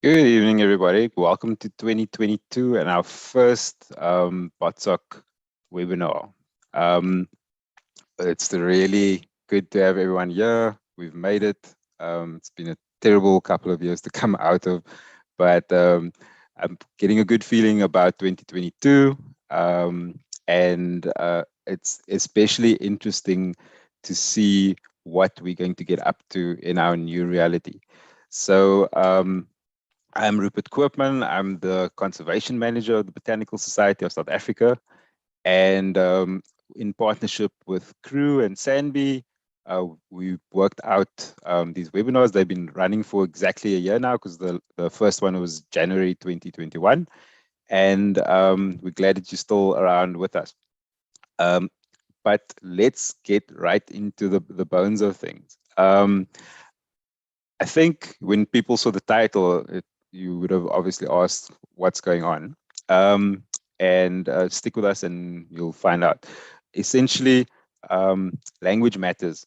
Good evening, everybody. Welcome to 2022 and our first BotSoc webinar. It's really good to have everyone here. We've made it. It's been a terrible couple of years to come out of, but I'm getting a good feeling about 2022. It's especially interesting to see what we're going to get up to in our new reality. So I'm Rupert Koopman. I'm the Conservation Manager of the Botanical Society of South Africa. And in partnership with Crew and SANBI, we worked out these webinars. They've been running for exactly a year now because the first one was January 2021. And we're glad that you're still around with us. But let's get right into the bones of things. I think when people saw the title, you would have obviously asked what's going on. Stick with us and you'll find out. Essentially, language matters.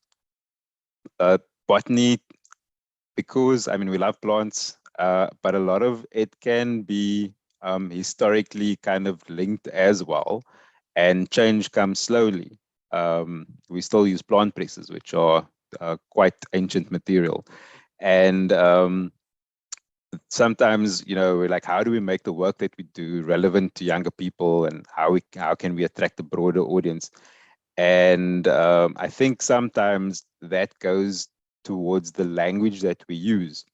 Botany, because we love plants, but a lot of it can be historically kind of linked as well, and change comes slowly. We still use plant presses, which are quite ancient material. And sometimes, we're like, how do we make the work that we do relevant to younger people, and how can we attract a broader audience? And I think sometimes that goes towards the language that we use.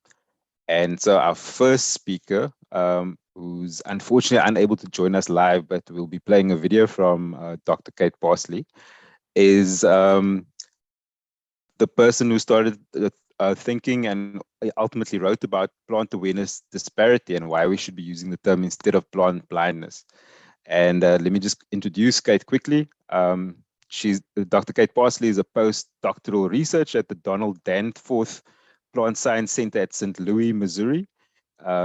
And so our first speaker, who's unfortunately unable to join us live, but we'll be playing a video from Dr. Kate Parsley, is the person who started thinking and ultimately wrote about plant awareness disparity and why we should be using the term instead of plant blindness. And let me just introduce Kate quickly. Dr. Kate Parsley is a postdoctoral researcher at the Donald Danforth Plant Science Center at St. Louis, Missouri.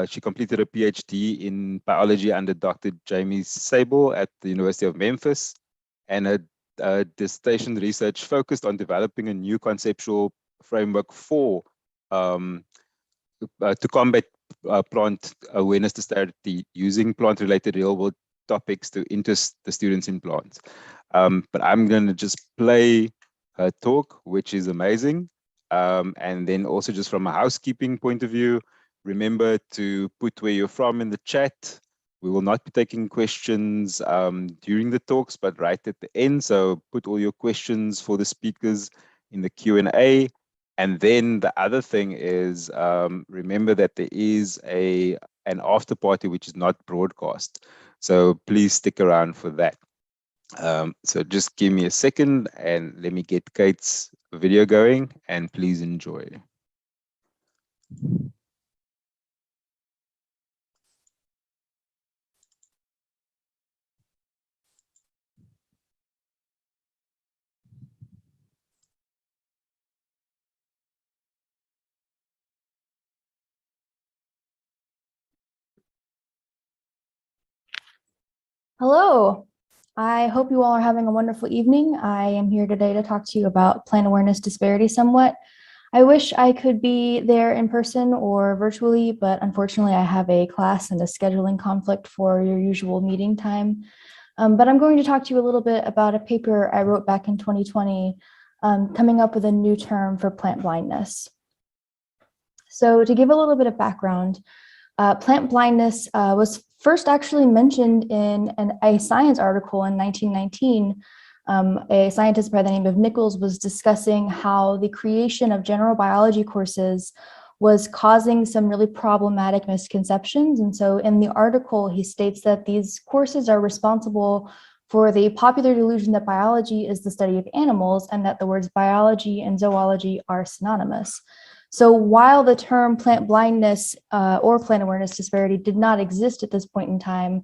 She completed a PhD in biology under Dr. Jamie Sable at the University of Memphis, and her dissertation research focused on developing a new conceptual framework to combat plant awareness disparity using plant-related real-world topics to interest the students in plants. But I'm going to just play her talk, which is amazing. And then also just from a housekeeping point of view, remember to put where you're from in the chat. We will not be taking questions during the talks, but right at the end. So put all your questions for the speakers in the Q&A. And then the other thing is, remember that there is an after party which is not broadcast. So please stick around for that. So just give me a second and let me get Kate's video going, and please enjoy. Hello, I hope you all are having a wonderful evening. I am here today to talk to you about plant awareness disparity somewhat. I wish I could be there in person or virtually, but unfortunately I have a class and a scheduling conflict for your usual meeting time. But I'm going to talk to you a little bit about a paper I wrote back in 2020, coming up with a new term for plant blindness. So to give a little bit of background, plant blindness was first actually mentioned in a science article in 1919. A scientist by the name of Nichols was discussing how the creation of general biology courses was causing some really problematic misconceptions. And so in the article, he states that these courses are responsible for the popular delusion that biology is the study of animals and that the words biology and zoology are synonymous. So while the term plant blindness or plant awareness disparity did not exist at this point in time,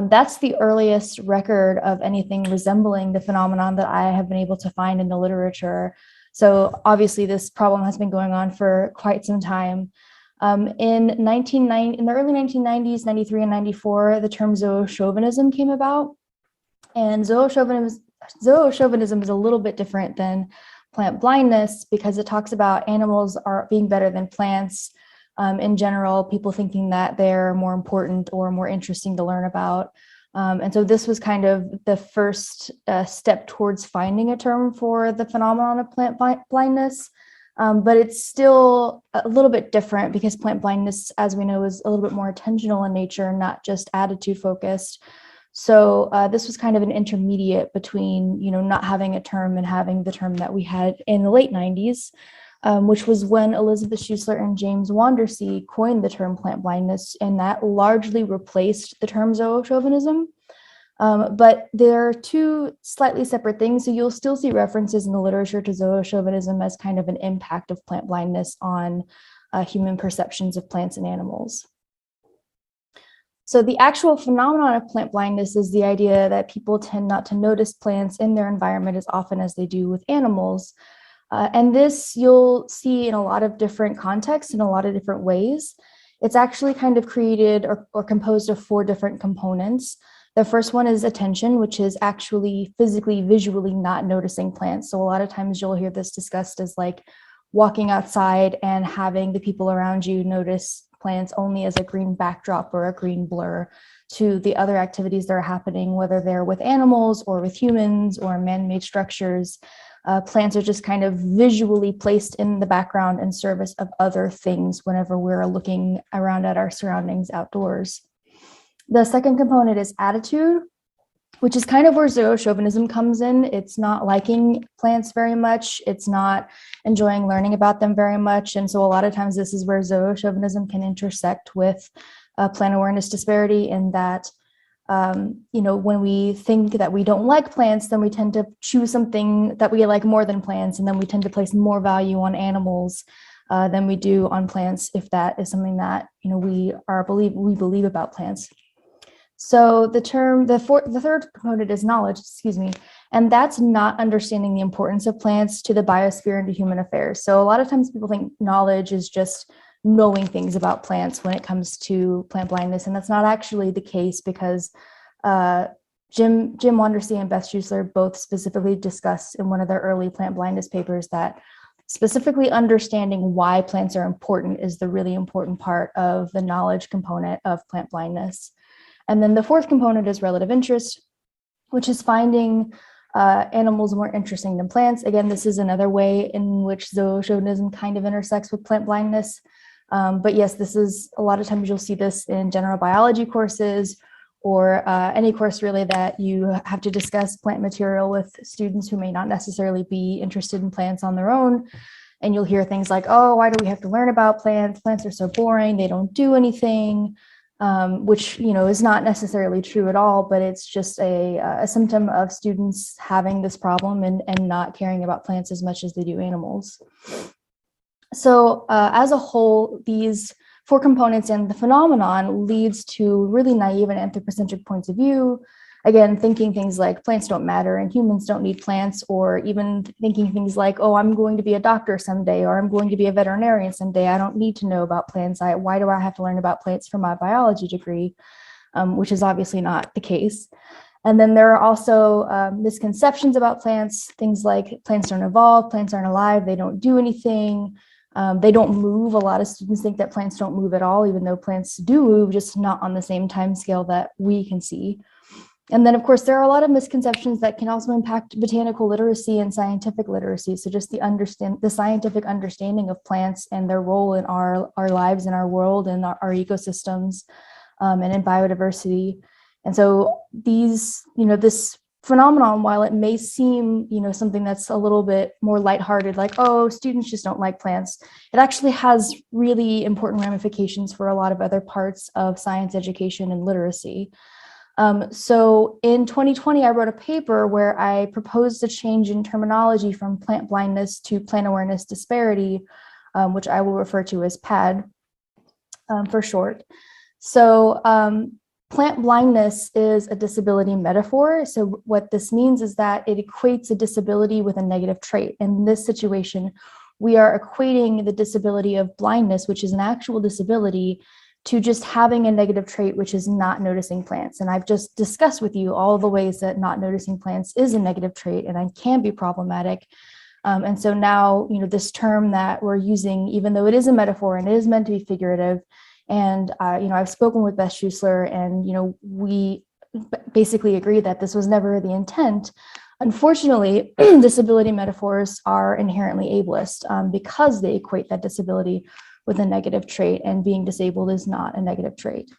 that's the earliest record of anything resembling the phenomenon that I have been able to find in the literature. So obviously this problem has been going on for quite some time. In the early 1990s, 93 and 94, the term zoochauvinism came about. And zoochauvinism is a little bit different than plant blindness because it talks about animals are being better than plants, in general, people thinking that they're more important or more interesting to learn about. And so this was kind of the first step towards finding a term for the phenomenon of plant blindness. But it's still a little bit different because plant blindness, as we know, is a little bit more attentional in nature, not just attitude focused. So this was kind of an intermediate between, not having a term and having the term that we had in the late 90s, which was when Elizabeth Schussler and James Wandersee coined the term plant blindness, and that largely replaced the term zoochauvinism. But there are two slightly separate things. So you'll still see references in the literature to zoochauvinism as kind of an impact of plant blindness on human perceptions of plants and animals. So the actual phenomenon of plant blindness is the idea that people tend not to notice plants in their environment as often as they do with animals. And this you'll see in a lot of different contexts in a lot of different ways. It's actually kind of created or composed of 4 different components. The first one is attention, which is actually physically, visually not noticing plants. So a lot of times you'll hear this discussed as like walking outside and having the people around you notice plants only as a green backdrop or a green blur to the other activities that are happening, whether they're with animals or with humans or man-made structures. Plants are just kind of visually placed in the background in service of other things whenever we're looking around at our surroundings outdoors. The second component is attitude, which is kind of where zoochauvinism comes in. It's not liking plants very much. It's not enjoying learning about them very much. And so a lot of times this is where zoochauvinism can intersect with plant awareness disparity, in that, when we think that we don't like plants, then we tend to choose something that we like more than plants. And then we tend to place more value on animals than we do on plants, if that is something that, we believe about plants. So the third component is knowledge, and that's not understanding the importance of plants to the biosphere and to human affairs. So a lot of times people think knowledge is just knowing things about plants when it comes to plant blindness, and that's not actually the case, because Jim Wandersee and Beth Schussler both specifically discussed in one of their early plant blindness papers that specifically understanding why plants are important is the really important part of the knowledge component of plant blindness. And then the fourth component is relative interest, which is finding animals more interesting than plants. Again, this is another way in which zoochauvinism kind of intersects with plant blindness. But yes, this is a lot of times you'll see this in general biology courses, or any course really that you have to discuss plant material with students who may not necessarily be interested in plants on their own. And you'll hear things like, oh, why do we have to learn about plants? Plants are so boring, they don't do anything. Which is not necessarily true at all, but it's just a symptom of students having this problem and not caring about plants as much as they do animals. So as a whole, these 4 components and the phenomenon leads to really naive and anthropocentric points of view. Again, thinking things like plants don't matter and humans don't need plants, or even thinking things like, oh, I'm going to be a doctor someday, or I'm going to be a veterinarian someday. I don't need to know about plants. Why do I have to learn about plants for my biology degree? Which is obviously not the case. And then there are also misconceptions about plants, things like plants don't evolve, plants aren't alive, they don't do anything, they don't move. A lot of students think that plants don't move at all, even though plants do move, just not on the same time scale that we can see. And then, of course, there are a lot of misconceptions that can also impact botanical literacy and scientific literacy. So just the scientific understanding of plants and their role in our lives, in our world, and our ecosystems, and in biodiversity. And so these, this phenomenon, while it may seem, something that's a little bit more lighthearted, like, oh, students just don't like plants, it actually has really important ramifications for a lot of other parts of science education and literacy. So in 2020, I wrote a paper where I proposed a change in terminology from plant blindness to plant awareness disparity, which I will refer to as PAD for short. So plant blindness is a disability metaphor. So what this means is that it equates a disability with a negative trait. In this situation, we are equating the disability of blindness, which is an actual disability, to just having a negative trait, which is not noticing plants. And I've just discussed with you all the ways that not noticing plants is a negative trait and can be problematic. And so now, this term that we're using, even though it is a metaphor and it is meant to be figurative, and, I've spoken with Beth Schuessler, and, we basically agree that this was never the intent. Unfortunately, disability metaphors are inherently ableist because they equate that disability with a negative trait, and being disabled is not a negative trait.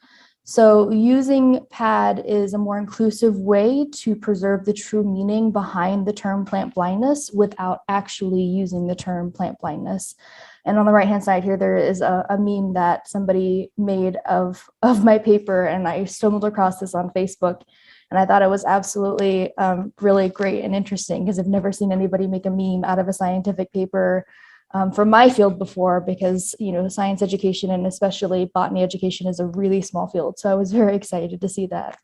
So using PAD is a more inclusive way to preserve the true meaning behind the term plant blindness without actually using the term plant blindness. And on the right-hand side here, there is a meme that somebody made of my paper, and I stumbled across this on Facebook. And I thought it was absolutely really great and interesting, because I've never seen anybody make a meme out of a scientific paper from my field before, because, science education and especially botany education is a really small field. So I was very excited to see that.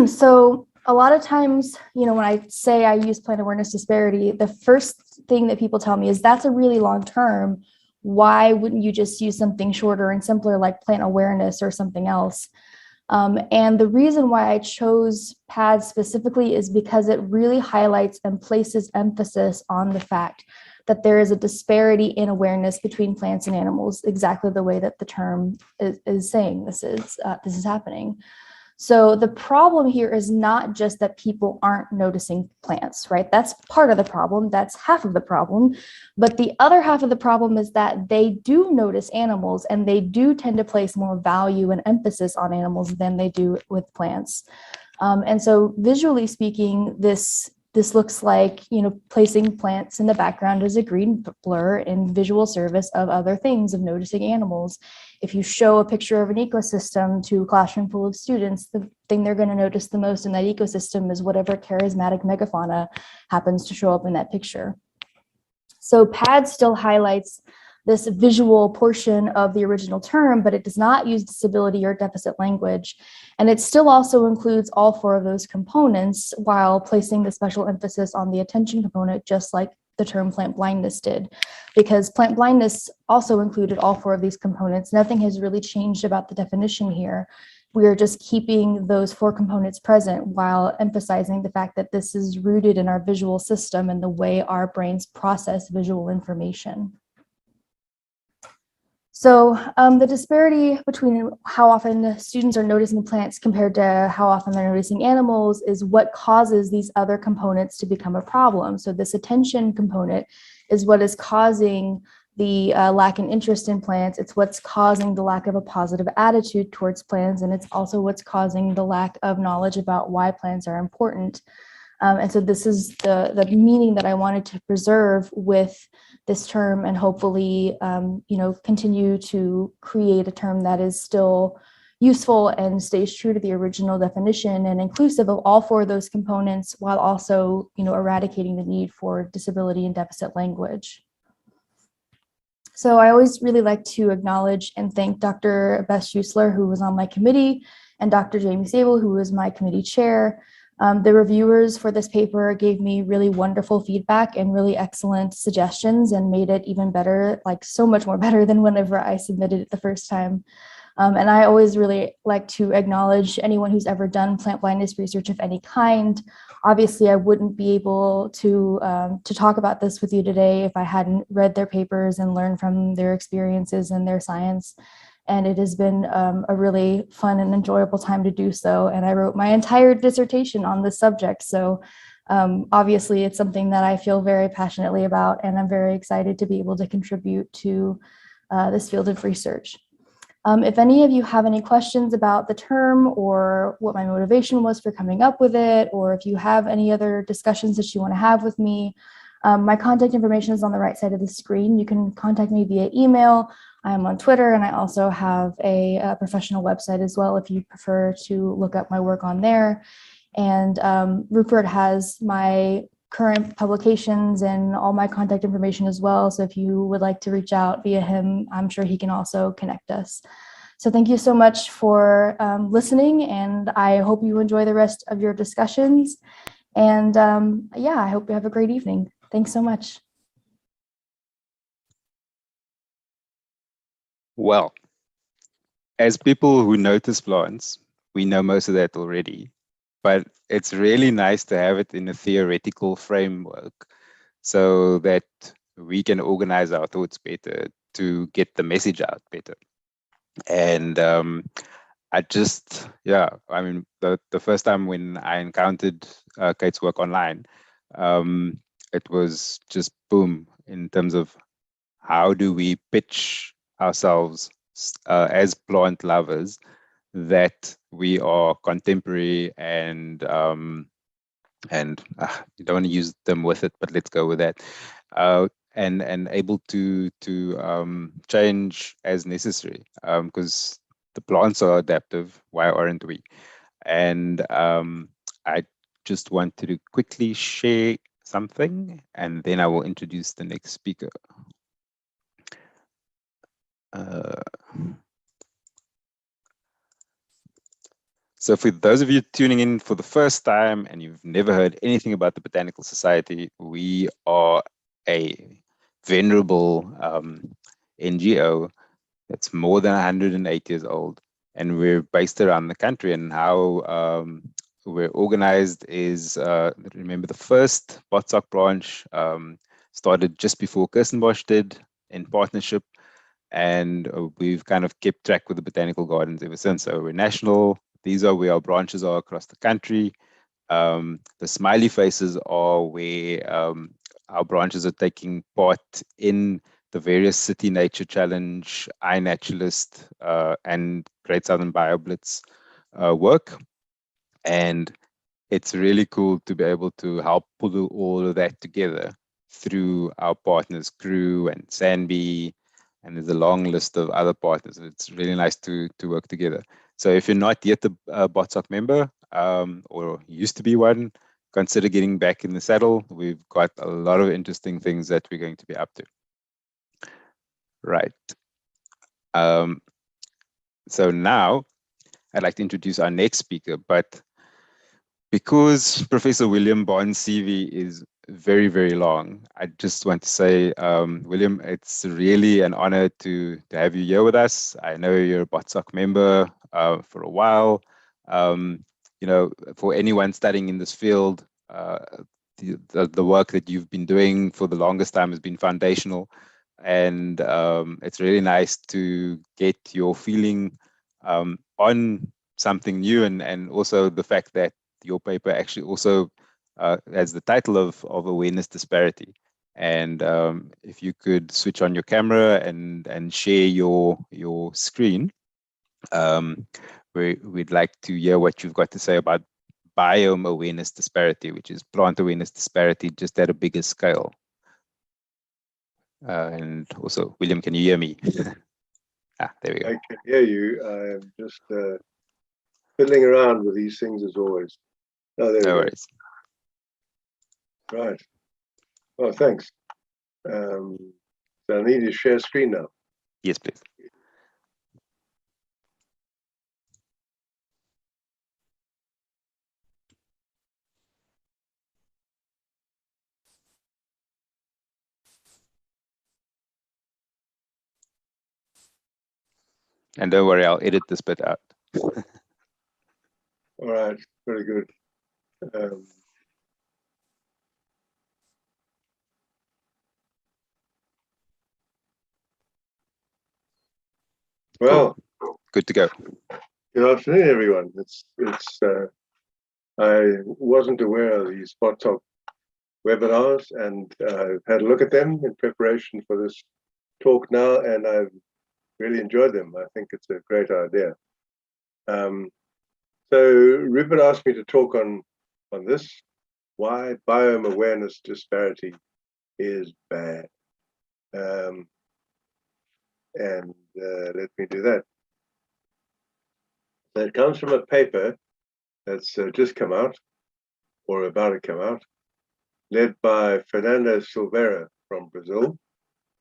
So a lot of times, when I say I use plant awareness disparity, the first thing that people tell me is that's a really long term. Why wouldn't you just use something shorter and simpler like plant awareness or something else? And the reason why I chose PAD specifically is because it really highlights and places emphasis on the fact that there is a disparity in awareness between plants and animals, exactly the way that the term is saying this is happening. So the problem here is not just that people aren't noticing plants, right? That's part of the problem. That's half of the problem. But the other half of the problem is that they do notice animals, and they do tend to place more value and emphasis on animals than they do with plants. And so visually speaking, this looks like, placing plants in the background as a green blur in visual service of other things, of noticing animals. If you show a picture of an ecosystem to a classroom full of students, the thing they're going to notice the most in that ecosystem is whatever charismatic megafauna happens to show up in that picture. So PAD still highlights this visual portion of the original term, but it does not use disability or deficit language. And it still also includes all four of those components while placing the special emphasis on the attention component, just like the term plant blindness did, because plant blindness also included all four of these components. Nothing has really changed about the definition here. We are just keeping those four components present while emphasizing the fact that this is rooted in our visual system and the way our brains process visual information. So the disparity between how often students are noticing plants compared to how often they're noticing animals is what causes these other components to become a problem. So this attention component is what is causing the lack in interest in plants. It's what's causing the lack of a positive attitude towards plants. And it's also what's causing the lack of knowledge about why plants are important. And so this is the meaning that I wanted to preserve with this term, and hopefully, continue to create a term that is still useful and stays true to the original definition and inclusive of all four of those components, while also, eradicating the need for disability and deficit language. So I always really like to acknowledge and thank Dr. Beth Schuessler, who was on my committee, and Dr. Jamie Sable, who was my committee chair. The reviewers for this paper gave me really wonderful feedback and really excellent suggestions, and made it even better, like so much more better than whenever I submitted it the first time. And I always really like to acknowledge anyone who's ever done plant blindness research of any kind. Obviously, I wouldn't be able to talk about this with you today if I hadn't read their papers and learned from their experiences and their science. And it has been a really fun and enjoyable time to do so. And I wrote my entire dissertation on this subject. So obviously it's something that I feel very passionately about, and I'm very excited to be able to contribute to this field of research. If any of you have any questions about the term or what my motivation was for coming up with it, or if you have any other discussions that you want to have with me, my contact information is on the right side of the screen. You can contact me via email. I'm on Twitter, and I also have a professional website as well if you prefer to look up my work on there. And Rupert has my current publications and all my contact information as well. So if you would like to reach out via him, I'm sure he can also connect us. So thank you so much for listening, and I hope you enjoy the rest of your discussions. And yeah, I hope you have a great evening. Thanks so much. Well, as people who notice plants, we know most of that already. but it's really nice to have it in a theoretical framework so that we can organize our thoughts better to get the message out better. And I just, yeah, I mean, the first time when I encountered Kate's work online, it was just boom in terms of how do we pitch ourselves as plant lovers that we are contemporary and you don't want to use them with it, but let's go with that. And able to change as necessary, because the plants are adaptive. Why aren't we? And I just wanted to quickly share something, and then I will introduce the next speaker. So for those of you tuning in for the first time and you've never heard anything about the Botanical Society, we are a venerable NGO that's more than 108 years old, and we're based around the country. And how we're organized is, remember, the first BotSoc branch started just before Kirstenbosch did in partnership, and we've kind of kept track with the botanical gardens ever since. So we're national. These are where our branches are across the country. The smiley faces are where our branches are taking part in the various City Nature Challenge, iNaturalist, and Great Southern BioBlitz work. And it's really cool to be able to help pull all of that together through our partners, Crew and SANBI, and there's a long list of other partners. It's really nice to work together. So if you're not yet a BotSoc member, or used to be one, consider getting back in the saddle. We've got a lot of interesting things that we're going to be up to. Right. So now I'd like to introduce our next speaker, but because Professor William Bond's CV is very, very long, I just want to say, William, it's really an honor to have you here with us. I know you're a BotSoc member for a while. You know, for anyone studying in this field, the work that you've been doing for the longest time has been foundational. And it's really nice to get your feeling on something new, and also the fact that your paper actually also has the title of awareness disparity. And if you could switch on your camera and share your screen, we'd like to hear what you've got to say about biome awareness disparity, which is plant awareness disparity just at a bigger scale. And also, William, can you hear me? There we go. I can hear you. I'm just fiddling around with these things as always. Oh, there No we worries. go. Right. Oh, thanks. So I need to share screen now. Yes, please. And don't worry, I'll edit this bit out. All right. Very good. Well, cool. Good to go. Good afternoon, everyone. I wasn't aware of these BotSoc webinars, and had a look at them in preparation for this talk now, and I've really enjoyed them. I think it's a great idea. So Rupert asked me to talk on this, why biome awareness disparity is bad. And let me do that. So it comes from a paper that's just come out, or about to come out, led by Fernando Silveira from Brazil,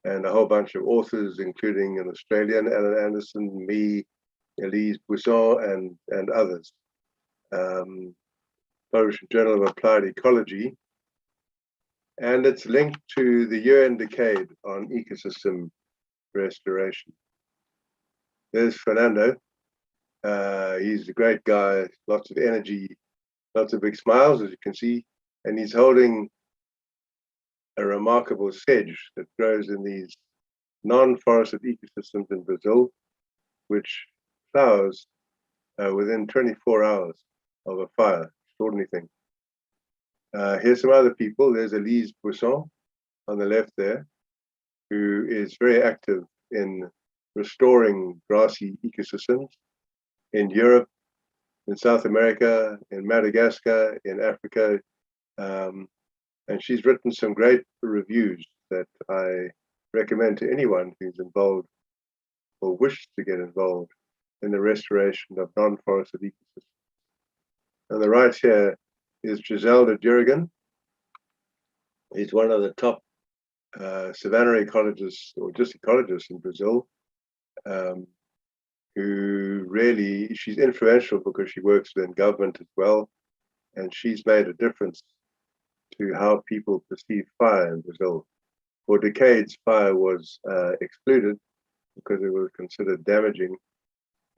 and a whole bunch of authors, including an Australian, Alan Anderson, me, Elise Busan, and others. Published in Journal of Applied Ecology, and it's linked to the UN Decade on Ecosystem Restoration. There's Fernando. He's a great guy, lots of energy, lots of big smiles, as you can see, and he's holding a remarkable sedge that grows in these non-forested ecosystems in Brazil, which flowers within 24 hours of a fire. Extraordinary thing. Here's some other people. There's Elise Busan on the left there, who is very active in restoring grassy ecosystems in Europe, in South America, in Madagascar, in Africa. And she's written some great reviews that I recommend to anyone who's involved or wishes to get involved in the restoration of non-forested ecosystems. On the right here is Giselda Durigan. He's one of the top savanna ecologists or just ecologists in Brazil, who really, she's influential because she works within government as well, and she's made a difference to how people perceive fire in Brazil. For decades, fire was excluded because it was considered damaging,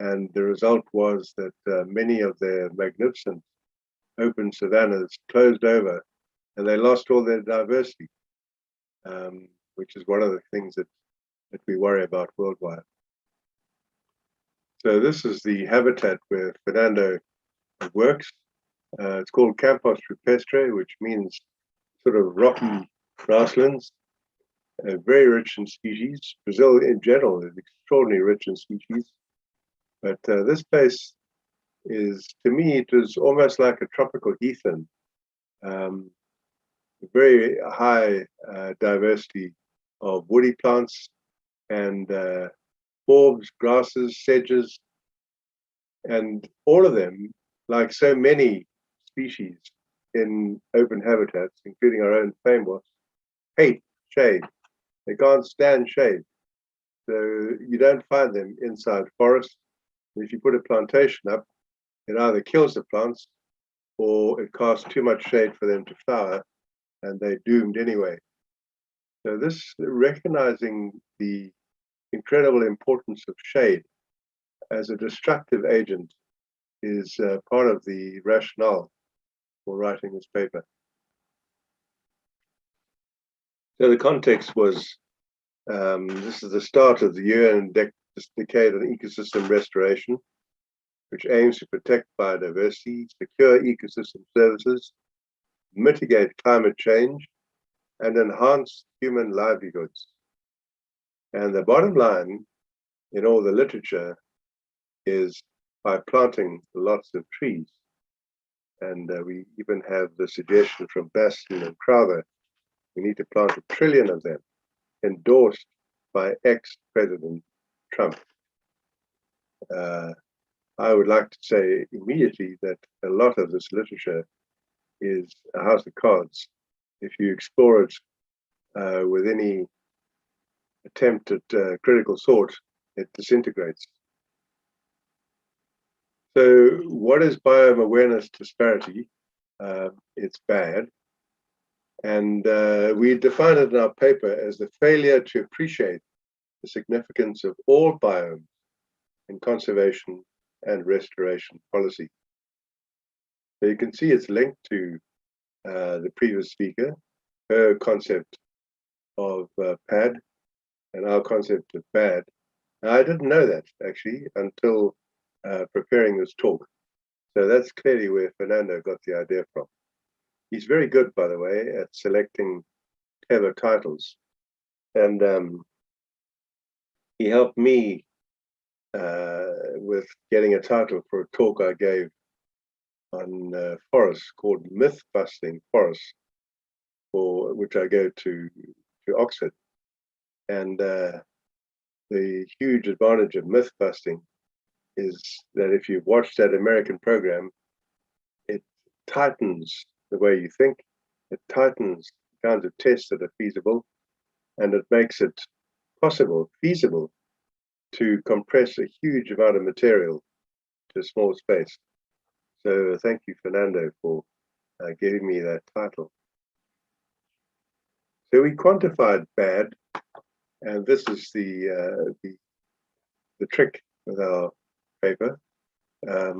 and the result was that many of their magnificent open savannas closed over, and they lost all their diversity, which is one of the things that we worry about worldwide. So this is the habitat where Fernando works. It's called Campos Rupestre, which means sort of rocky grasslands, very rich in species. Brazil in general is extraordinarily rich in species, but this place is, to me, it was almost like a tropical heathland. Very high diversity of woody plants and forbs, grasses, sedges, and all of them, like so many species in open habitats, including our own flame wasps, hate shade. They can't stand shade. So you don't find them inside forests. If you put a plantation up, it either kills the plants or it casts too much shade for them to flower, and they're doomed anyway. So this, recognizing the incredible importance of shade as a destructive agent, is part of the rationale for writing this paper. So the context was, this is the start of the UN Decade on Ecosystem Restoration, which aims to protect biodiversity, secure ecosystem services, mitigate climate change, and enhance human livelihoods. And the bottom line in all the literature is by planting lots of trees. And we even have the suggestion from Baston and Crowther, we need to plant 1 trillion of them, endorsed by ex-President Trump. I would like to say immediately that a lot of this literature is a house of cards. If you explore it with any attempt at critical thought, it disintegrates. So what is biome-awareness disparity? It's bad. And we define it in our paper as the failure to appreciate the significance of all biomes in conservation and restoration policy. So you can see it's linked to the previous speaker, her concept of PAD and our concept of BAD. Now, I didn't know that actually until preparing this talk. So that's clearly where Fernando got the idea from. He's very good, by the way, at selecting clever titles. And he helped me with getting a title for a talk I gave on forests called Myth Busting Forests, for which I go to Oxford. And the huge advantage of myth busting is that if you've watched that American program, it tightens the way you think, it tightens the kinds of tests that are feasible, and it makes it possible, feasible, to compress a huge amount of material to a small space. So thank you, Fernando, for giving me that title. So we quantified BAD, and this is the trick with our paper. I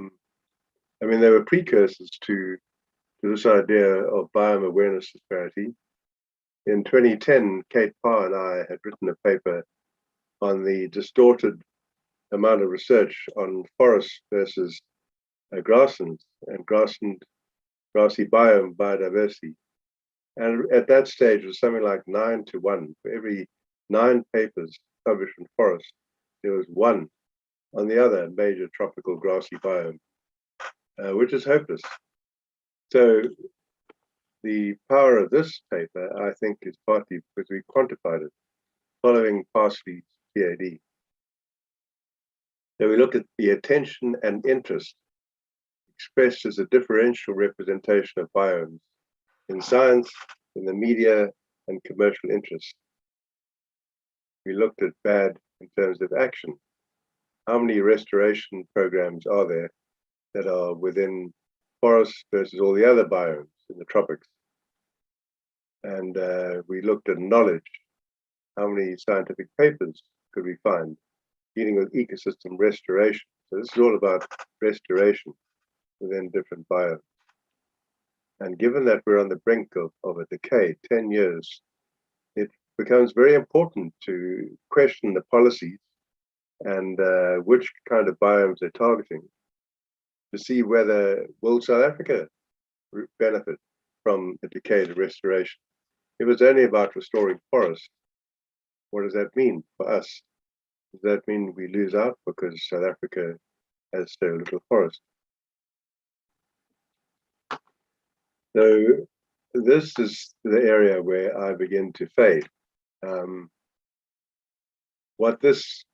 mean, there were precursors to to this idea of biome-awareness disparity. In 2010, Kate Parr and I had written a paper on the distorted amount of research on forests versus grasslands and grassy biome biodiversity. And at that stage, it was something like 9 to 1. For every 9 papers published in forest, there was 1 on the other major tropical grassy biome, which is hopeless. So the power of this paper, I think, is partly because we quantified it, following Parsley's PhD. So we look at the attention and interest expressed as a differential representation of biomes in science, in the media, and commercial interests. We looked at bad in terms of action. How many restoration programs are there that are within forests versus all the other biomes in the tropics? And we looked at knowledge. How many scientific papers could we find dealing with ecosystem restoration? So this is all about restoration within different biomes. And given that we're on the brink of a decade, 10 years, it becomes very important to question the policies and which kind of biomes they're targeting to see whether will South Africa benefit from a decade of restoration. If it's only about restoring forests, what does that mean for us? Does that mean we lose out because South Africa has so little forest? So this is the area where I begin to fade. What this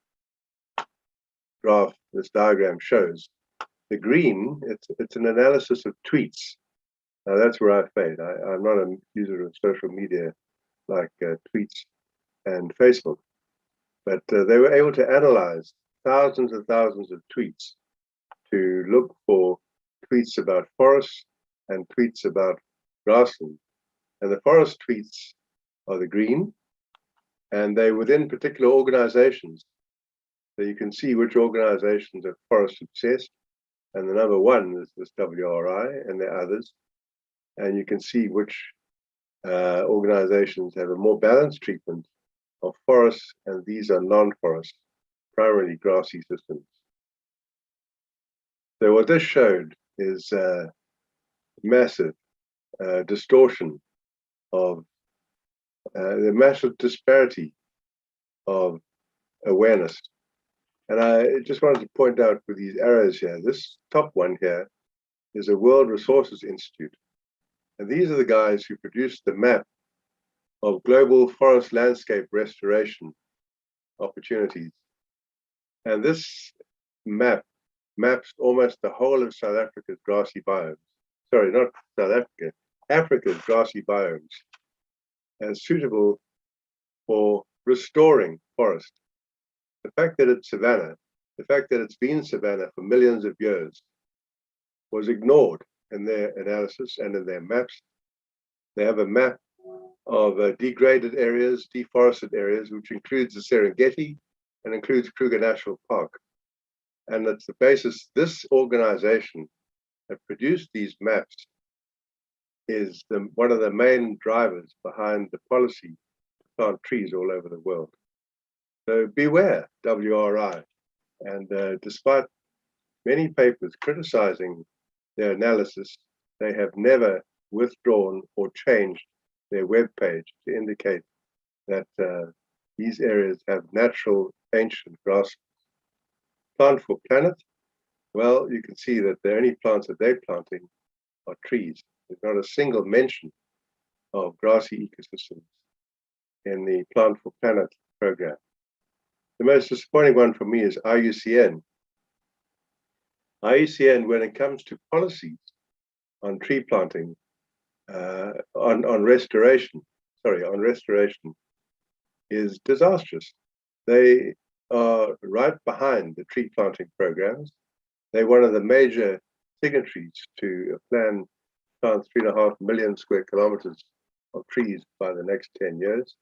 graph, this diagram shows, the green, it's an analysis of tweets. Now that's where I fade. I'm not a user of social media like tweets and Facebook, but they were able to analyze thousands and thousands of tweets to look for tweets about forests and tweets about grassland. And the forest tweets are the green, and they're within particular organizations. So you can see which organizations are forest obsessed, and the number 1 is this WRI, and there are others. And you can see which organizations have a more balanced treatment of forests, and these are non-forest, primarily grassy systems. So what this showed is massive distortion of the massive disparity of awareness. And I just wanted to point out with these arrows here, this top one here is a World Resources Institute. And these are the guys who produced the map of global forest landscape restoration opportunities. And this map maps almost the whole of South Africa's grassy biomes. Sorry, not South Africa, Africa's grassy biomes as suitable for restoring forest. The fact that it's savanna, the fact that it's been savanna for millions of years was ignored in their analysis and in their maps. They have a map of degraded areas, deforested areas, which includes the Serengeti and includes Kruger National Park. And that's the basis, this organization that produced these maps is one of the main drivers behind the policy to plant trees all over the world. So beware, WRI. And despite many papers criticizing their analysis, they have never withdrawn or changed their web page to indicate that these areas have natural ancient grass. Plant for planet, well, you can see that the only plants that they're planting are trees. There's not a single mention of grassy ecosystems in the Plant for Planet program. The most disappointing one for me is IUCN. IUCN, when it comes to policies on tree planting, on restoration, is disastrous. They are right behind the tree planting programs. They're one of the major signatories to a plan to plant 3.5 million square kilometers of trees by the next 10 years.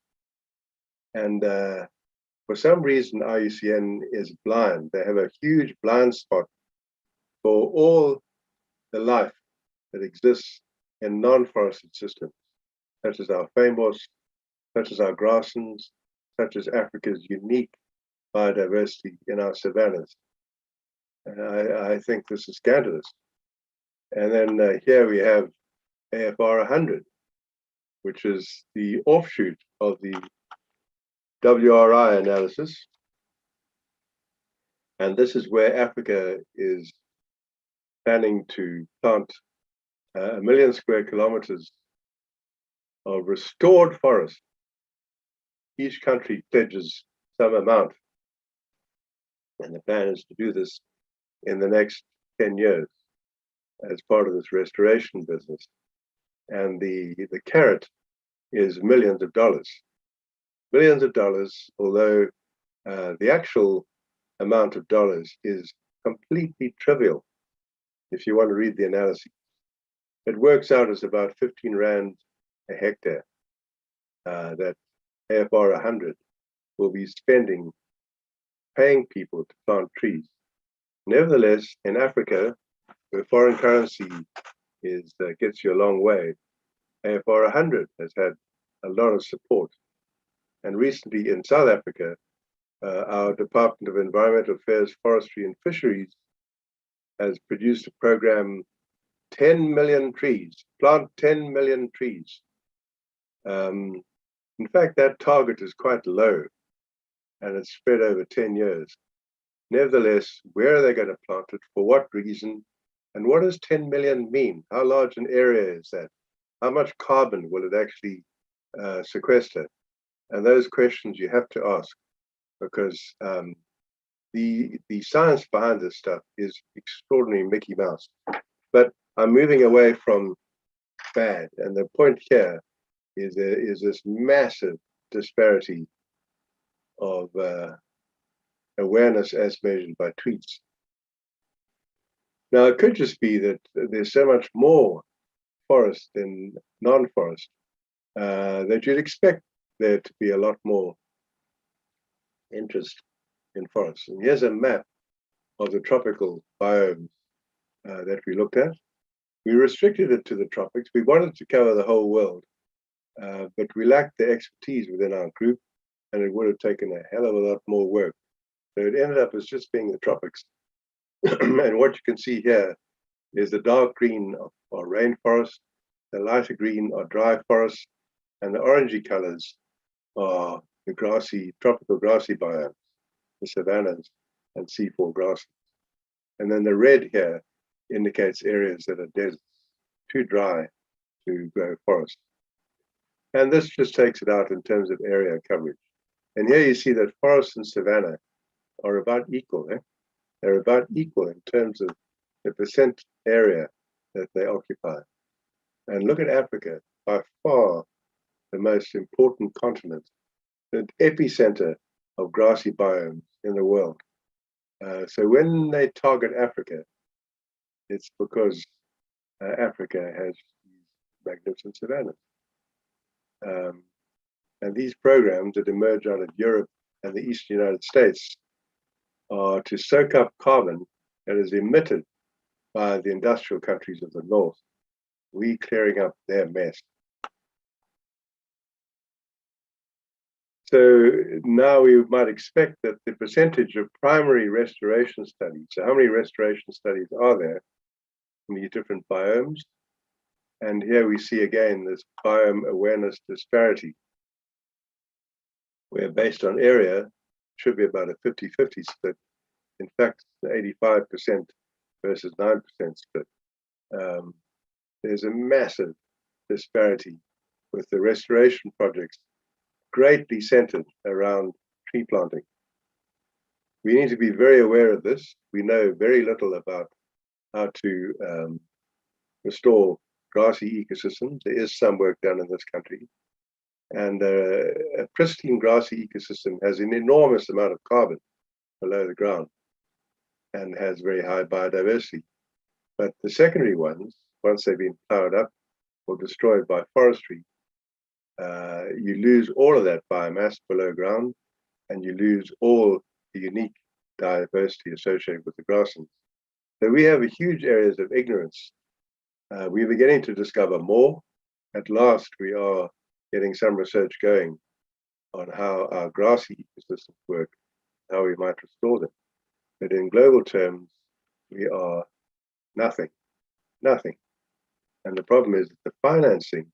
And for some reason, IUCN is blind. They have a huge blind spot for all the life that exists in non-forested systems, such as our fynbos, such as our grasslands, such as Africa's unique biodiversity in our savannas. And I think this is scandalous. And then here we have AFR 100, which is the offshoot of the WRI analysis. And this is where Africa is planning to plant 1 million square kilometers of restored forest. Each country pledges some amount. And the plan is to do this in the next 10 years as part of this restoration business. And the carrot is millions of dollars. Millions of dollars, although the actual amount of dollars is completely trivial if you want to read the analysis. It works out as about 15 Rand a hectare that AFR 100 will be spending paying people to plant trees. Nevertheless, in Africa, where foreign currency is gets you a long way, AFR 100 has had a lot of support. And recently in South Africa, our Department of Environmental Affairs, Forestry and Fisheries has produced a program, 10 million trees, plant 10 million trees. In fact, that target is quite low and it's spread over 10 years. Nevertheless, where are they going to plant it? For what reason? And what does 10 million mean? How large an area is that? How much carbon will it actually sequester? And those questions you have to ask, because the science behind this stuff is extraordinary Mickey Mouse. But I'm moving away from bad. And the point here is there is this massive disparity of awareness as measured by tweets. Now, it could just be that there's so much more forest than non-forest that you'd expect there to be a lot more interest in forests. And here's a map of the tropical biomes that we looked at. We restricted it to the tropics. We wanted to cover the whole world, but we lacked the expertise within our group, and it would have taken a hell of a lot more work. So it ended up as just being the tropics. And what you can see here is the dark green are rainforest, the lighter green are dry forests, and the orangey colors are the grassy, tropical grassy biomes, the savannas and C4 grasslands. And then the red here indicates areas that are deserts, too dry to grow forest. And this just takes it out in terms of area coverage. And here you see that forest and savanna are about equal. They're about equal in terms of the percent area that they occupy. And look at Africa, by far the most important continent, the epicenter of grassy biomes in the world. So when they target Africa, it's because Africa has these magnificent savannas. And these programs that emerge out of Europe and the Eastern United States are to soak up carbon that is emitted by the industrial countries of the North. We clearing up their mess. So now we might expect that the percentage of primary restoration studies, so how many restoration studies are there in these different biomes? And here we see again this biome-awareness disparity, where based on area, should be about a 50-50 split. In fact, the 85% versus 9% split. There's a massive disparity with the restoration projects greatly centered around tree planting. We need to be very aware of this. We know very little about how to restore grassy ecosystems. There is some work done in this country. And a pristine grassy ecosystem has an enormous amount of carbon below the ground and has very high biodiversity. But the secondary ones, once they've been plowed up or destroyed by forestry, you lose all of that biomass below ground, and you lose all the unique diversity associated with the grasslands. So we have huge areas of ignorance We're beginning to discover more. At last, we are getting some research going on how our grassy ecosystems work, how we might restore them. But in global terms, we are nothing. And the problem is that the financing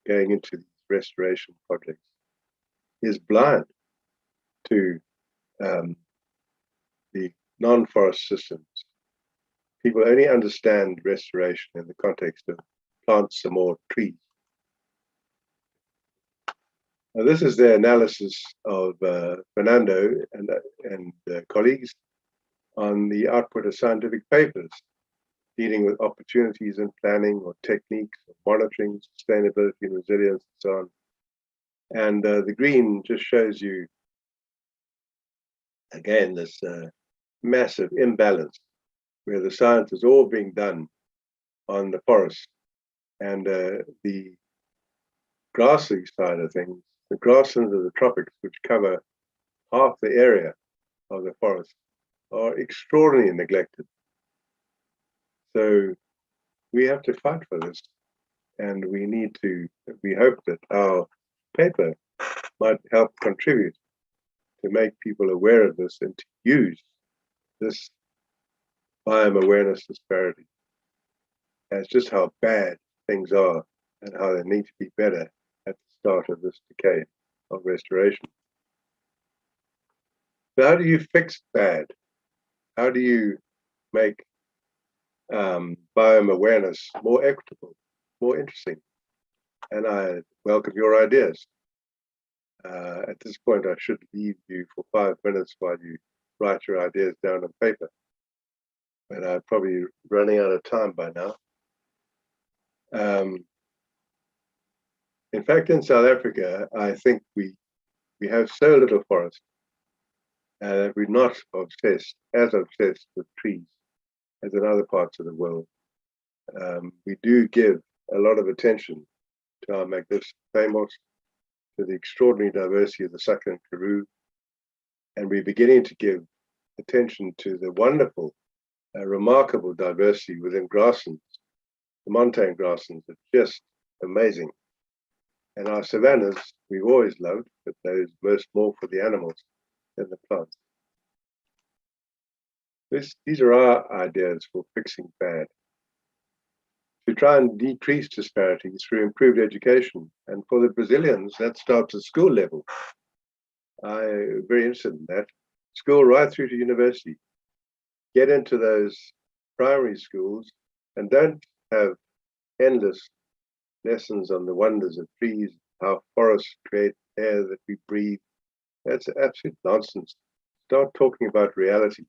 going into these restoration projects is blind to the non-forest systems. People only understand restoration in the context of plant some more trees. Now, this is the analysis of Fernando and colleagues on the output of scientific papers dealing with opportunities in planning or techniques of monitoring, sustainability and resilience and so on. And the green just shows you, again, this massive imbalance where the science is all being done on the forest, and the grassy side of things, the grasslands of the tropics, which cover half the area of the forest, are extraordinarily neglected. So we have to fight for this, and we hope that our paper might help contribute to make people aware of this and to use this biome-awareness disparity as just how bad things are and how they need to be better at the start of this decade of restoration. So how do you fix bad? How do you make biome-awareness more equitable, more interesting? And I welcome your ideas. At this point, I should leave you for 5 minutes while you write your ideas down on paper. But I'm probably running out of time by now. In fact, in South Africa, I think we have so little forest that we're not obsessed with trees as in other parts of the world. We do give a lot of attention to our magnificent famous, to the extraordinary diversity of the succulent karoo, and we're beginning to give attention to the wonderful, remarkable diversity within grasslands. The montane grasslands are just amazing. And our savannas, we've always loved, but those most more for the animals than the plants. These are our ideas for fixing bad. To try and decrease disparities through improved education. And for the Brazilians, that starts at school level. I'm very interested in that. School right through to university. Get into those primary schools and don't have endless lessons on the wonders of trees, how forests create air that we breathe. That's absolute nonsense. Start talking about reality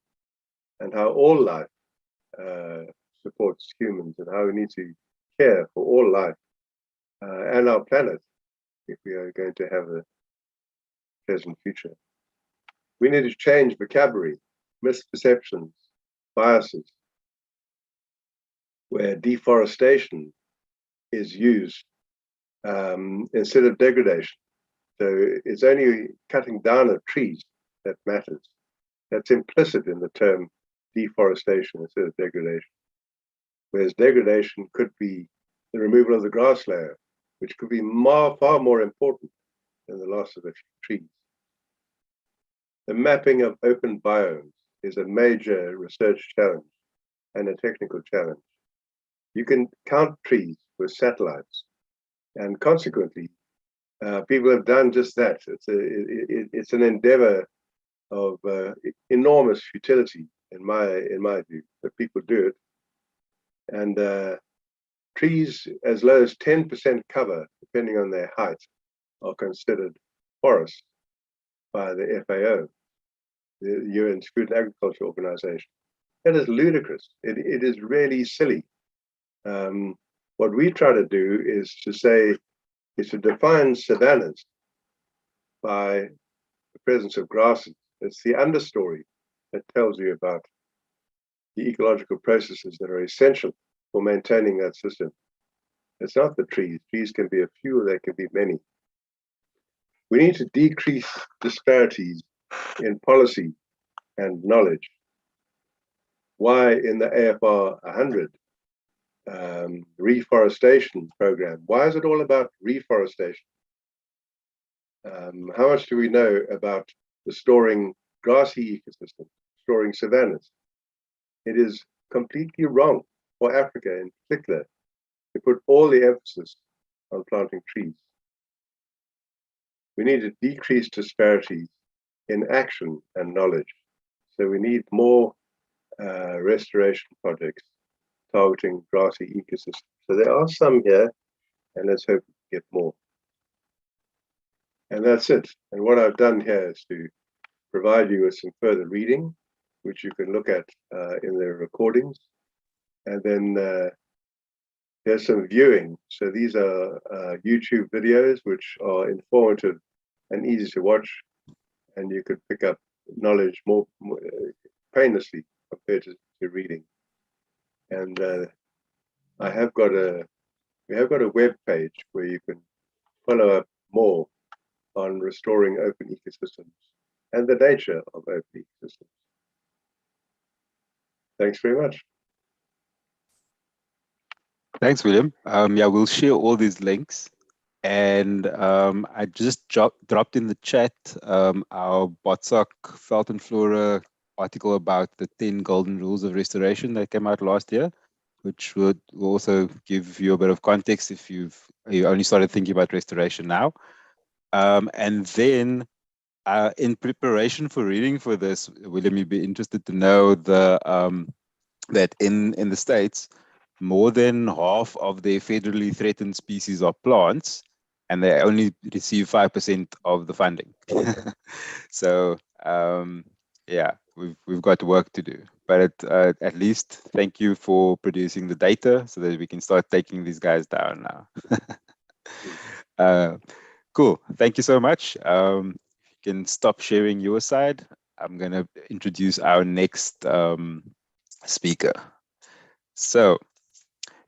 and how all life supports humans and how we need to care for all life and our planet if we are going to have a pleasant future. We need to change vocabulary, misperceptions, biases, where deforestation is used instead of degradation. So it's only cutting down of trees that matters. That's implicit in the term deforestation instead of degradation. Whereas degradation could be the removal of the grass layer, which could be far more important than the loss of a few trees. The mapping of open biomes is a major research challenge and a technical challenge. You can count trees with satellites, and consequently, people have done just that. It's an endeavor of enormous futility, in my view, that people do it. And trees as low as 10% cover, depending on their height, are considered forests by the FAO, the UN's Food and Agriculture Organization. That is ludicrous. It is really silly. What we try to do is to define savannas by the presence of grasses. It's the understory that tells you about the ecological processes that are essential for maintaining that system. It's not the trees. Trees can be a few, or they can be many. We need to decrease disparities in policy and knowledge. Why in the AFR 100 reforestation program. Why is it all about reforestation? How much do we know about restoring grassy ecosystems, restoring savannas? It is completely wrong for Africa in particular to put all the emphasis on planting trees. We need to decrease disparities in action and knowledge. So we need more restoration projects targeting grassy ecosystems. So there are some here, and let's hope we get more. And that's it. And what I've done here is to provide you with some further reading, which you can look at in the recordings. And then there's some viewing. So these are YouTube videos, which are informative and easy to watch. And you could pick up knowledge more painlessly compared to reading. And we have got a web page where you can follow up more on restoring open ecosystems and the nature of open ecosystems. Thanks very much. Thanks, William. Yeah, we'll share all these links. And I just dropped in the chat our BotSoc Felt and Flora article about the 10 golden rules of restoration that came out last year, which will also give you a bit of context if you only started thinking about restoration now. And then in preparation for reading for this, William, you'd be interested to know that in the States, more than half of the federally threatened species are plants, and they only receive 5% of the funding. So yeah, we've got work to do. But at least thank you for producing the data so that we can start taking these guys down now. Cool, thank you so much. You can stop sharing your side. I'm gonna introduce our next speaker. So,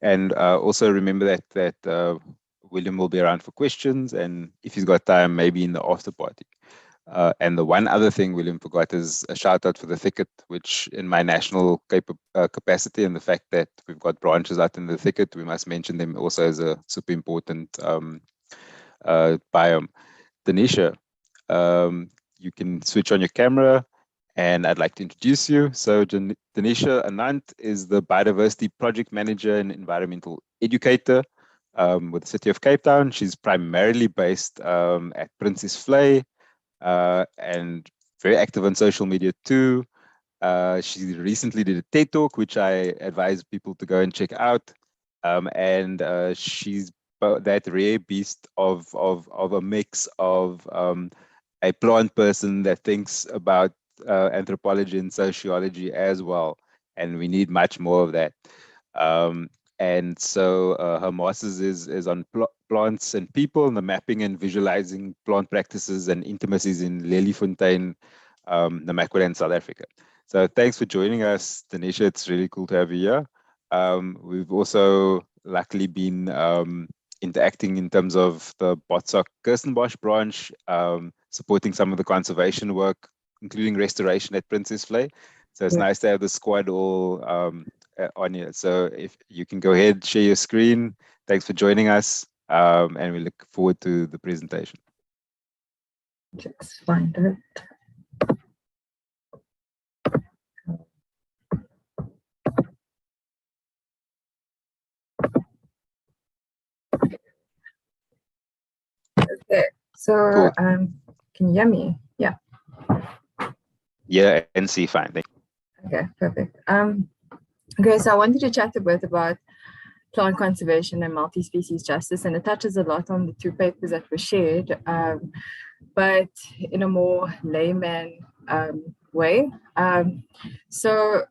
and also remember that William will be around for questions, and if he's got time, maybe in the after party. And the one other thing William forgot is a shout out for the thicket, which in my national capacity and the fact that we've got branches out in the thicket, we must mention them also as a super important biome. Denisha, you can switch on your camera and I'd like to introduce you. So Denisha Anand is the biodiversity project manager and environmental educator with the City of Cape Town. She's primarily based at Princess Flay and very active on social media too. She recently did a TED Talk, which I advise people to go and check out. And she's that rare beast of a mix of a plant person that thinks about anthropology and sociology as well. And we need much more of that. And so her master's is on plants and people, and the mapping and visualizing plant practices and intimacies in Lelyfontein, Namaqualand, South Africa. So thanks for joining us, Tanisha. It's really cool to have you here. We've also luckily been interacting in terms of the BotSoc Kirstenbosch branch, supporting some of the conservation work, including restoration at Princess Flay. So it's nice to have the squad all on here. So if you can go ahead, share your screen. Thanks for joining us, and we look forward to the presentation. Let's find it. Okay, so Cool. can you hear me? Yeah. Yeah, and see, fine. Thank you. Okay, perfect. Okay, so I wanted to chat a bit about plant conservation and multi-species justice, and it touches a lot on the two papers that were shared, but in a more layman way. So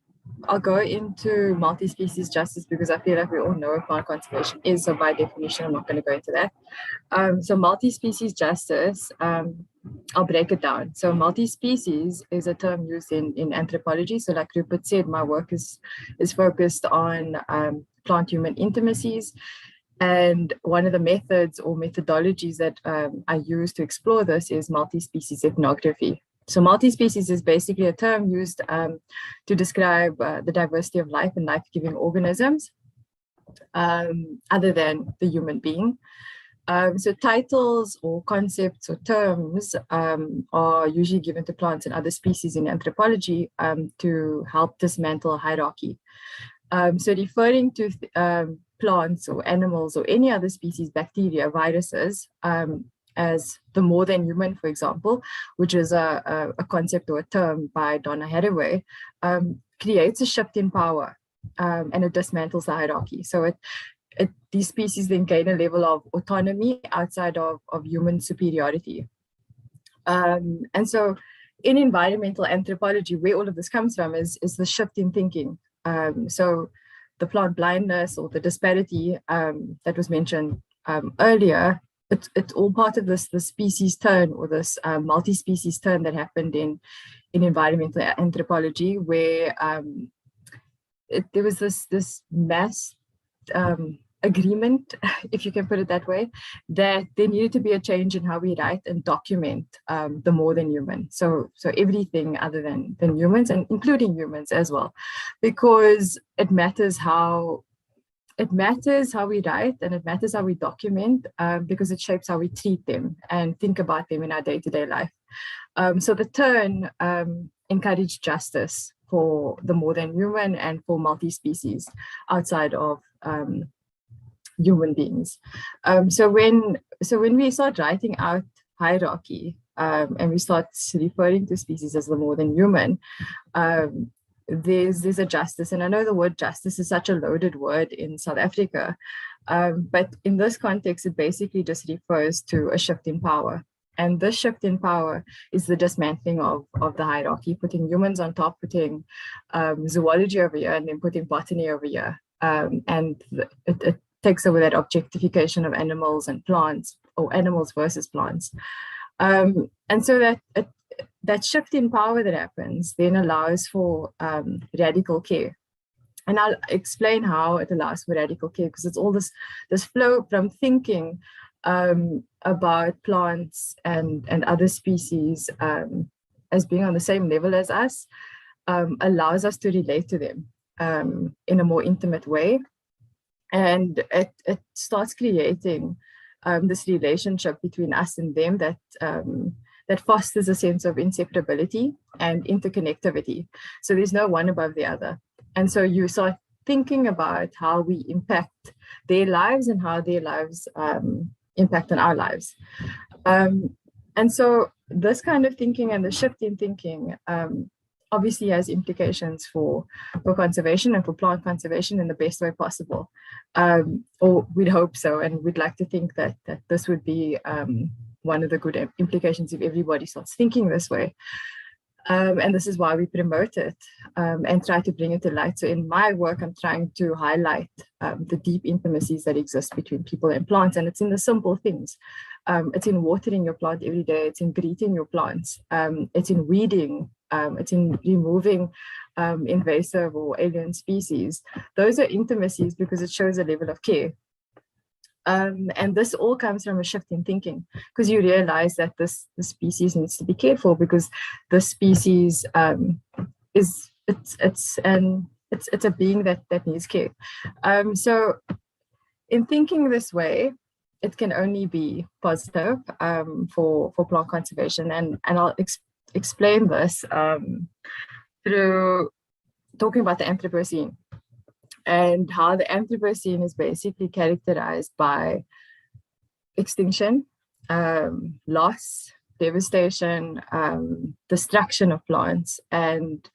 I'll go into multi-species justice because I feel like we all know what plant conservation is, so by definition, I'm not going to go into that. So multi-species justice, I'll break it down. So multi-species is a term used in anthropology. So like Rupert said, my work is focused on plant-human intimacies. And one of the methods or methodologies that I use to explore this is multi-species ethnography. So multi-species is basically a term used to describe the diversity of life and life-giving organisms. other than the human being. So titles or concepts or terms are usually given to plants and other species in anthropology to help dismantle hierarchy. So referring to plants or animals or any other species, bacteria, viruses, as the more than human, for example, which is a concept or a term by Donna Haraway, creates a shift in power and it dismantles the hierarchy. So these species then gain a level of autonomy outside of human superiority. And so in environmental anthropology, where all of this comes from is the shift in thinking. So the plant blindness or the disparity that was mentioned earlier, it's all part of the species turn or this multi-species turn that happened in environmental anthropology, where there was this mass agreement, if you can put it that way, that there needed to be a change in how we write and document the more than human. So everything other than humans, and including humans as well, because it matters how we write and it matters how we document, because it shapes how we treat them and think about them in our day-to-day life. So the turn encouraged justice for the more than human and for multi-species outside of human beings. So when we start writing out hierarchy and we start referring to species as the more than human, there's a justice. And I know the word justice is such a loaded word in South Africa, but in this context, it basically just refers to a shift in power. And this shift in power is the dismantling of the hierarchy, putting humans on top, putting zoology over here, and then putting botany over here. And it takes over that objectification of animals and plants, or animals versus plants. And so that shift in power that happens then allows for radical care. And I'll explain how it allows for radical care, because it's all this flow from thinking about plants and other species as being on the same level as us, allows us to relate to them in a more intimate way. And it starts creating this relationship between us and them that fosters a sense of inseparability and interconnectivity. So there's no one above the other. And so you start thinking about how we impact their lives and how their lives impact on our lives. And so this kind of thinking and the shift in thinking obviously has implications for conservation and for plant conservation in the best way possible. Or we'd hope so, and we'd like to think that this would be one of the good implications if everybody starts thinking this way. And this is why we promote it and try to bring it to light. So in my work, I'm trying to highlight the deep intimacies that exist between people and plants. And it's in the simple things. It's in watering your plant every day. It's in greeting your plants. It's in weeding. It's in removing invasive or alien species. Those are intimacies because it shows a level of care. And this all comes from a shift in thinking, because you realize that the species needs to be cared for, because the species it's a being that needs care. So in thinking this way, it can only be positive for plant conservation, and I'll explain this through talking about the Anthropocene. And how the Anthropocene is basically characterized by extinction, loss, devastation, destruction of plants, and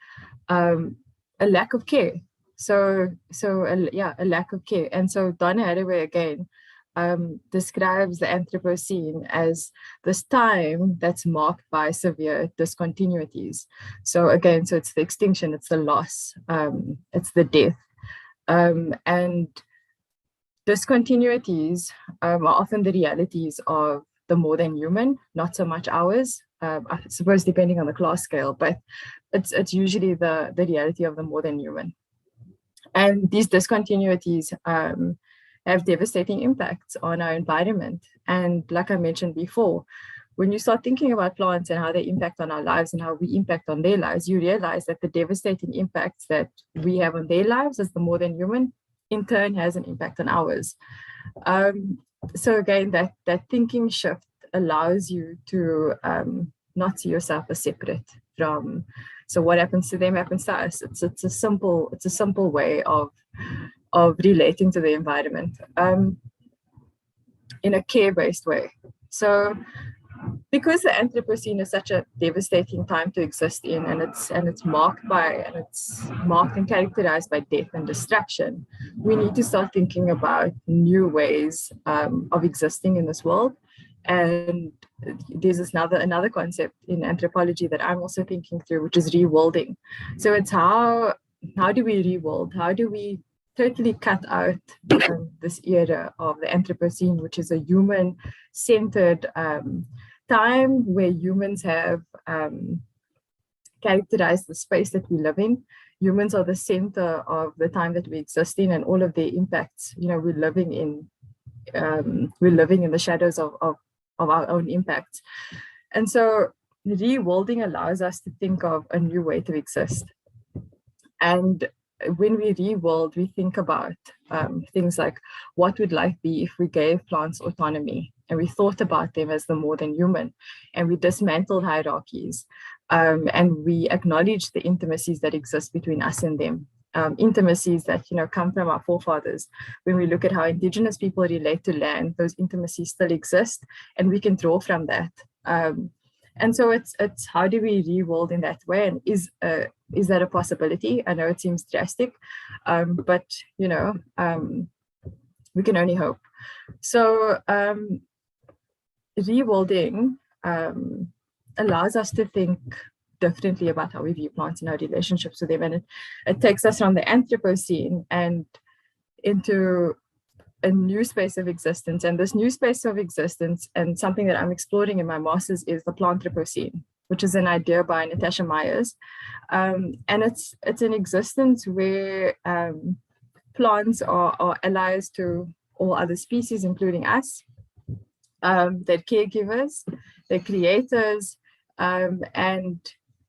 a lack of care. So a lack of care. And so Donna Haraway again describes the Anthropocene as this time that's marked by severe discontinuities. So again, so it's the extinction, it's the loss, it's the death. And discontinuities are often the realities of the more than human, not so much ours, I suppose depending on the class scale, but it's usually the reality of the more than human. And these discontinuities have devastating impacts on our environment. And like I mentioned before, when you start thinking about plants and how they impact on our lives and how we impact on their lives, you realize that the devastating impacts that we have on their lives as the more than human in turn has an impact on ours. So again, that thinking shift allows you to not see yourself as separate from, so what happens to them happens to us. It's a simple way of relating to the environment in a care-based way. So because the Anthropocene is such a devastating time to exist in, and it's marked and characterized by death and destruction, we need to start thinking about new ways of existing in this world. And there's another concept in anthropology that I'm also thinking through, which is reworlding. So it's how do we reworld? How do we totally cut out this era of the Anthropocene, which is a human-centered time where humans have characterized the space that we live in. Humans are the center of the time that we exist in, and all of their impacts. We're living in the shadows of our own impacts. And so reworlding allows us to think of a new way to exist. And when we reworld, we think about things like, what would life be if we gave plants autonomy and we thought about them as the more than human, and we dismantled hierarchies, and we acknowledge the intimacies that exist between us and them. Intimacies that come from our forefathers. When we look at how indigenous people relate to land, those intimacies still exist, and we can draw from that. And so it's how do we reworld in that way, and is that a possibility? I know it seems drastic, but we can only hope. So reworlding allows us to think differently about how we view plants and our relationships with them, and it takes us from the Anthropocene and into a new space of existence. And this new space of existence, and something that I'm exploring in my master's, is the Planthropocene, which is an idea by Natasha Myers, and it's an existence where plants are allies to all other species, including us. They're caregivers, they're creators, and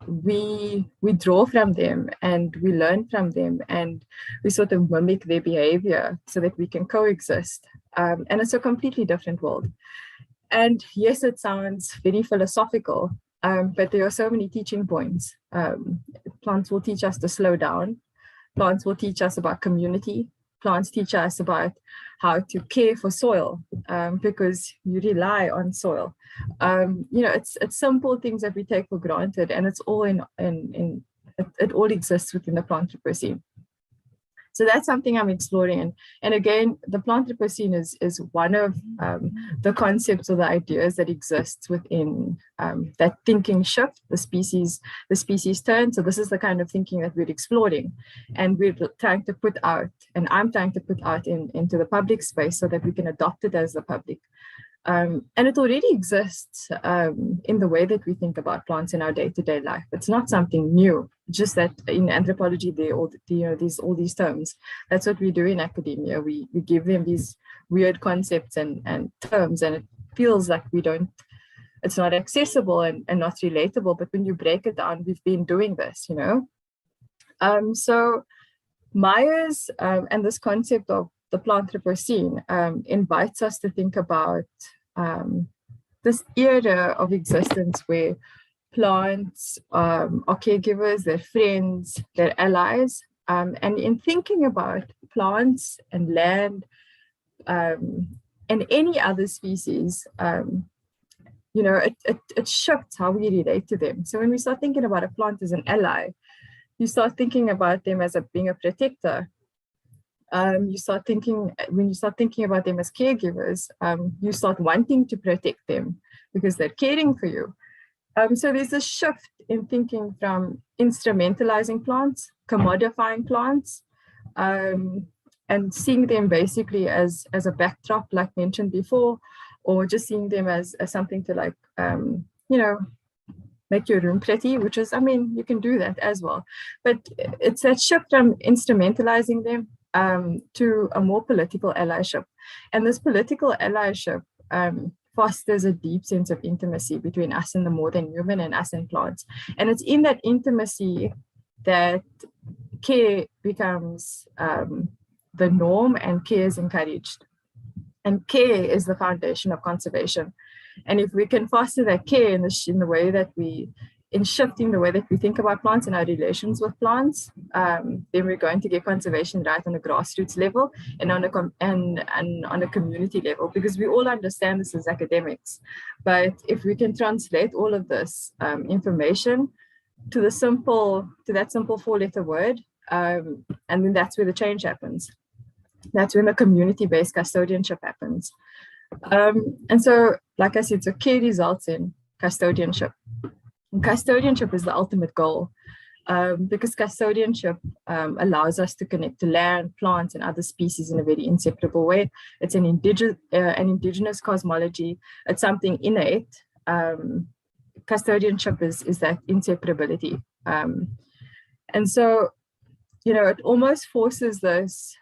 we draw from them and we learn from them, and we sort of mimic their behavior so that we can coexist. And it's a completely different world. And yes, it sounds very philosophical, but there are so many teaching points. Plants will teach us to slow down. Plants will teach us about community. Plants teach us about how to care for soil, because you rely on soil. It's simple things that we take for granted, and it's all it all exists within the Planthropocene. So that's something I'm exploring. And again, the Planthropocene is one of the concepts or the ideas that exists within that thinking shift, the species turn. So this is the kind of thinking that we're exploring, and we're trying to put out, and I'm trying to put out into the public space so that we can adopt it as the public. And it already exists in the way that we think about plants in our day-to-day life. It's not something new, just that in anthropology, all these terms. That's what we do in academia. We give them these weird concepts and terms, and it feels like it's not accessible and not relatable. But when you break it down, we've been doing this, So Myers and this concept of the Planthropocene invites us to think about this era of existence where plants are caregivers, they're friends, they're allies. And in thinking about plants and land and any other species, it shifts how we relate to them. So when we start thinking about a plant as an ally, you start thinking about them as being a protector. When you start thinking about them as caregivers, you start wanting to protect them because they're caring for you. So there's a shift in thinking from instrumentalizing plants, commodifying plants, and seeing them basically as a backdrop, like mentioned before, or just seeing them as something to make your room pretty, which is, you can do that as well. But it's that shift from instrumentalizing them to a more political allyship. And this political allyship fosters a deep sense of intimacy between us and the more than human, and us and plants. And it's in that intimacy that care becomes the norm and care is encouraged. And care is the foundation of conservation. And if we can foster that care in the way that in shifting the way that we think about plants and our relations with plants, then we're going to get conservation right on a grassroots level and on a community level, because we all understand this as academics. But if we can translate all of this information to that simple 4-letter word, and then that's where the change happens. That's when the community-based custodianship happens. And so, like I said, so care results in custodianship. And custodianship is the ultimate goal, because custodianship allows us to connect to land, plants, and other species in a very inseparable way. It's an indigenous cosmology. It's something innate. Custodianship is that inseparability. And so, it almost forces this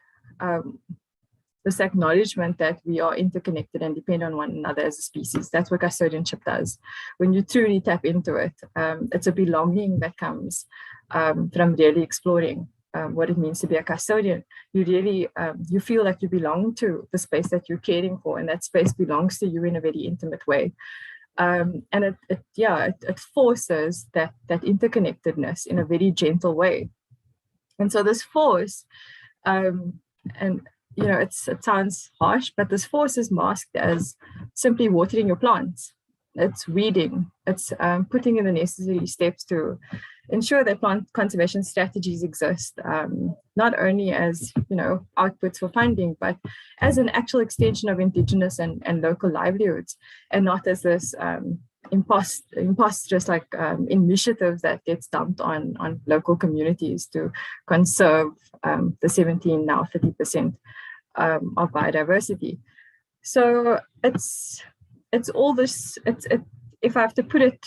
acknowledgement that we are interconnected and depend on one another as a species. That's what custodianship does. When you truly tap into it, it's a belonging that comes from really exploring what it means to be a custodian. You really, you feel like you belong to the space that you're caring for, and that space belongs to you in a very intimate way. And it forces that interconnectedness in a very gentle way. And so this force, it sounds harsh, but this force is masked as simply watering your plants. It's weeding. It's putting in the necessary steps to ensure that plant conservation strategies exist, not only as outputs for funding, but as an actual extension of indigenous and local livelihoods, and not as this imposterous initiatives that gets dumped on local communities to conserve the 17, now 30% of biodiversity. So it's all this. If I have to put it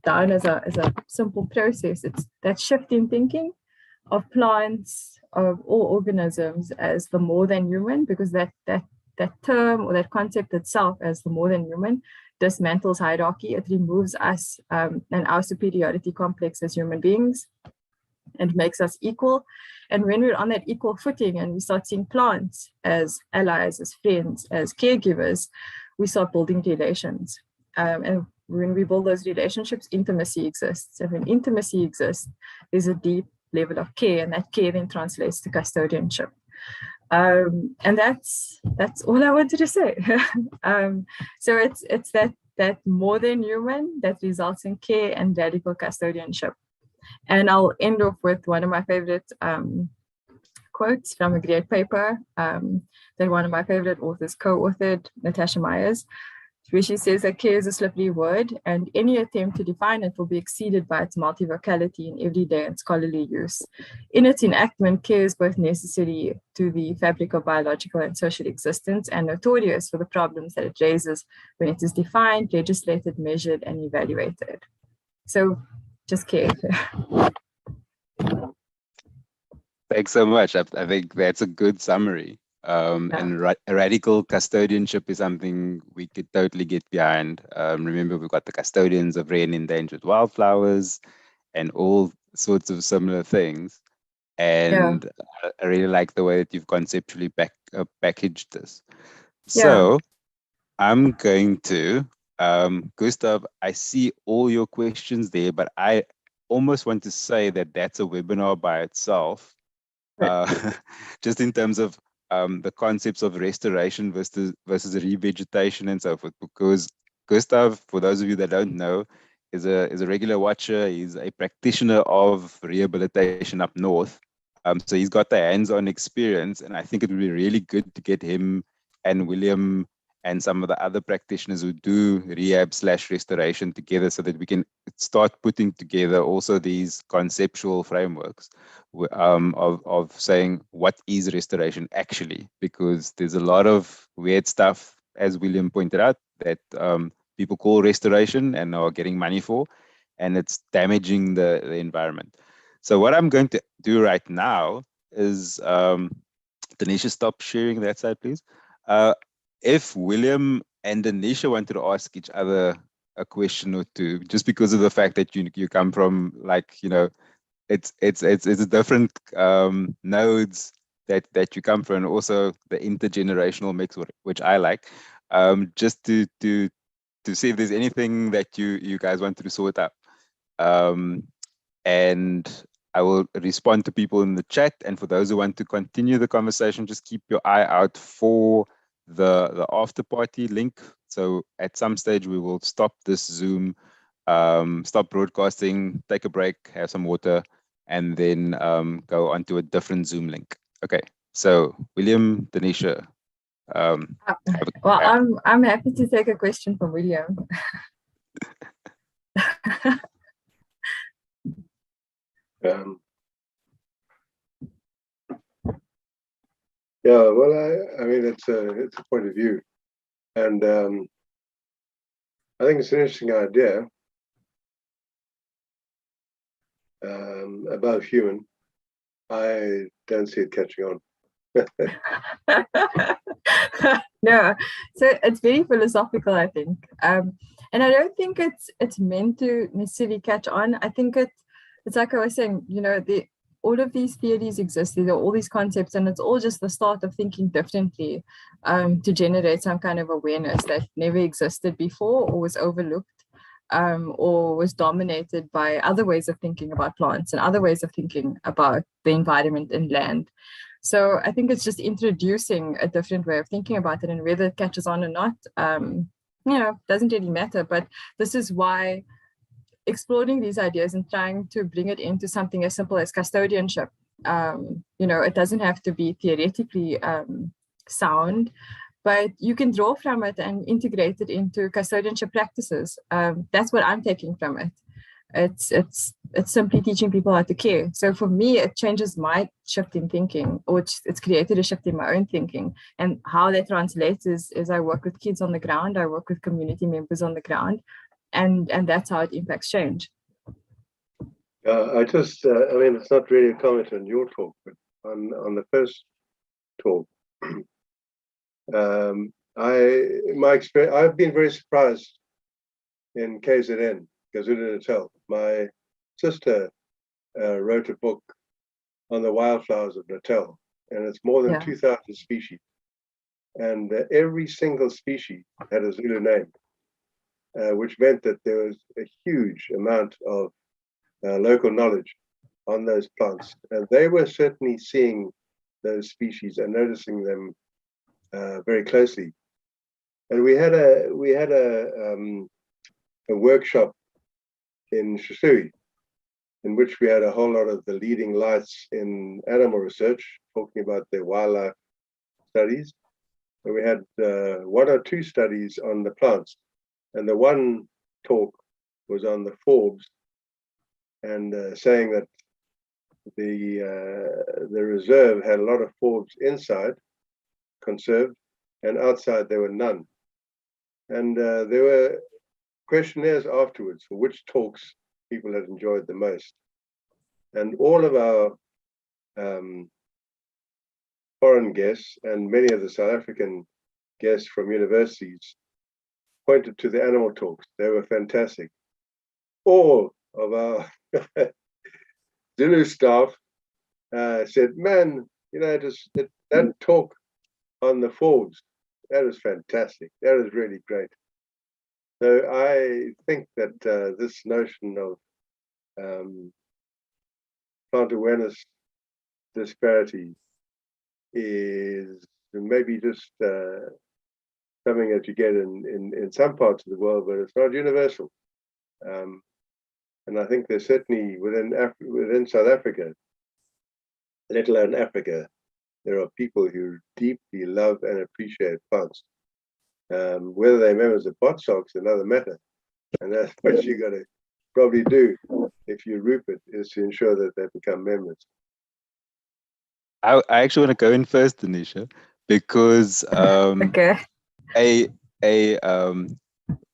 down as a simple process, it's that shift in thinking of plants, of all organisms, as the more than human, because that term or that concept itself as the more than human dismantles hierarchy. It removes us and our superiority complex as human beings and makes us equal. And when we're on that equal footing and we start seeing plants as allies, as friends, as caregivers, we start building relations. And when we build those relationships, intimacy exists. And when intimacy exists, there's a deep level of care, and that care then translates to custodianship. And that's all I wanted to say. So it's that more than human that results in care and radical custodianship. And I'll end off with one of my favorite quotes from a great paper that one of my favorite authors co-authored, Natasha Myers, where she says that care is a slippery word, and any attempt to define it will be exceeded by its multivocality in everyday and scholarly use. In its enactment, care is both necessary to the fabric of biological and social existence and notorious for the problems that it raises when it is defined, legislated, measured, and evaluated. So just care. Thanks so much. I think that's a good summary. And radical custodianship is something we could totally get behind. Remember, we've got the custodians of rare and endangered wildflowers and all sorts of similar things. And I really like the way that you've conceptually packaged this. So I'm going to, Gustav, I see all your questions there, but I almost want to say that that's a webinar by itself, just in terms of the concepts of restoration versus revegetation and so forth, because Gustav, for those of you that don't know, is a regular watcher. He's a practitioner of rehabilitation up north. So he's got the hands-on experience, and I think it would be really good to get him and William and some of the other practitioners who do rehab/restoration together, so that we can start putting together also these conceptual frameworks of saying what is restoration actually, because there's a lot of weird stuff, as William pointed out, that people call restoration and are getting money for, and it's damaging the environment. So what I'm going to do right now is, Denisha, stop sharing that side, please. If William and Denisha wanted to ask each other a question or two, just because of the fact that you come from, like, it's different nodes that you come from, and also the intergenerational mix, which I like. Just to see if there's anything that you guys wanted to sort out. And I will respond to people in the chat. And for those who want to continue the conversation, just keep your eye out for the after party link. So at some stage we will stop this Zoom, stop broadcasting, take a break, have some water, and then go onto a different Zoom link. Okay, so William, Denisha. Well, I'm happy to take a question from William. Yeah, well, I mean, it's a point of view, and I think it's an interesting idea about human. I don't see it catching on. No, so it's very philosophical, I think, and I don't think it's meant to necessarily catch on. I think it's like I was saying, you know, all of these theories exist, there are all these concepts, and it's all just the start of thinking differently to generate some kind of awareness that never existed before or was overlooked or was dominated by other ways of thinking about plants and other ways of thinking about the environment and land. So I think it's just introducing a different way of thinking about it, and whether it catches on or not, you know, doesn't really matter. But this is why exploring these ideas and trying to bring it into something as simple as custodianship, you know, it doesn't have to be theoretically sound, but you can draw from it and integrate it into custodianship practices. That's what I'm taking from it. It's simply teaching people how to care. So for me, it changes my shift in thinking, or it's created a shift in my own thinking. And how that translates is I work with kids on the ground, I work with community members on the ground, and that's how it impacts change. I just, I mean, it's not really a comment on your talk, but on the first talk, my experience, I've been very surprised in KZN, KwaZulu-Natal. My sister wrote a book on the wildflowers of Natal, and it's more than 2,000 species. And every single species had a Zulu name, which meant that there was a huge amount of local knowledge on those plants. And they were certainly seeing those species and noticing them very closely. And we had a workshop in Shisui, in which we had a whole lot of the leading lights in animal research talking about their wildlife studies. And we had 1 or 2 studies on the plants. And the one talk was on the forbs, and saying that the reserve had a lot of forbs inside, conserved, and outside there were none. And there were questionnaires afterwards for which talks people had enjoyed the most. And all of our foreign guests and many of the South African guests from universities pointed to the animal talks. They were fantastic. All of our Zulu staff said, man, you know, that talk on the forbs, that is fantastic. That is really great. So I think that this notion of plant awareness disparity is maybe just something that you get in some parts of the world, but it's not universal. And I think there's certainly within South Africa, let alone Africa, there are people who deeply love and appreciate plants. Whether they're members of BotSoc is another matter. And that's what you got to probably do if you root it, is to ensure that they become members. I actually want to go in first, Denisha, because Okay.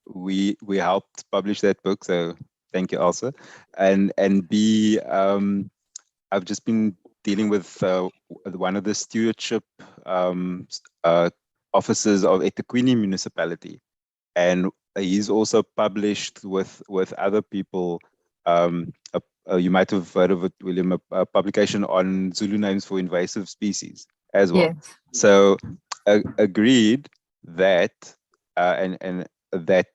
we helped publish that book, so thank you also. And B, I've just been dealing with one of the stewardship officers of eThekwini municipality, and he's also published with other people a you might have heard of it, William, a publication on Zulu names for invasive species as well. Yes. So agreed that and that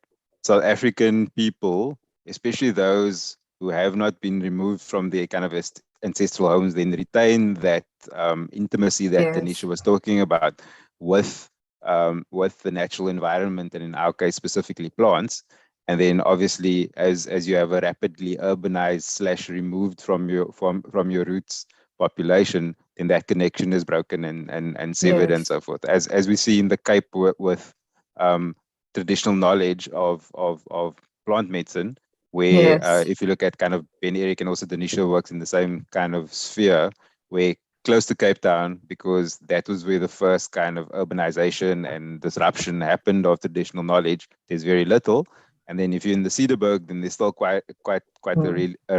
South African people, especially those who have not been removed from their kind of ancestral homes, then retain that intimacy that Yes. Denisha was talking about with the natural environment, and in our case specifically plants. And then obviously, as you have a rapidly urbanized / removed from your roots population, then that connection is broken and severed and Yes. so forth. As we see in the Cape with traditional knowledge of plant medicine, where Yes. if you look at kind of Ben Eric and also Denisha works in the same kind of sphere, where close to Cape Town, because that was where the first kind of urbanization and disruption happened of traditional knowledge. There's very little. And then if you're in the Cederberg, then there's still quite a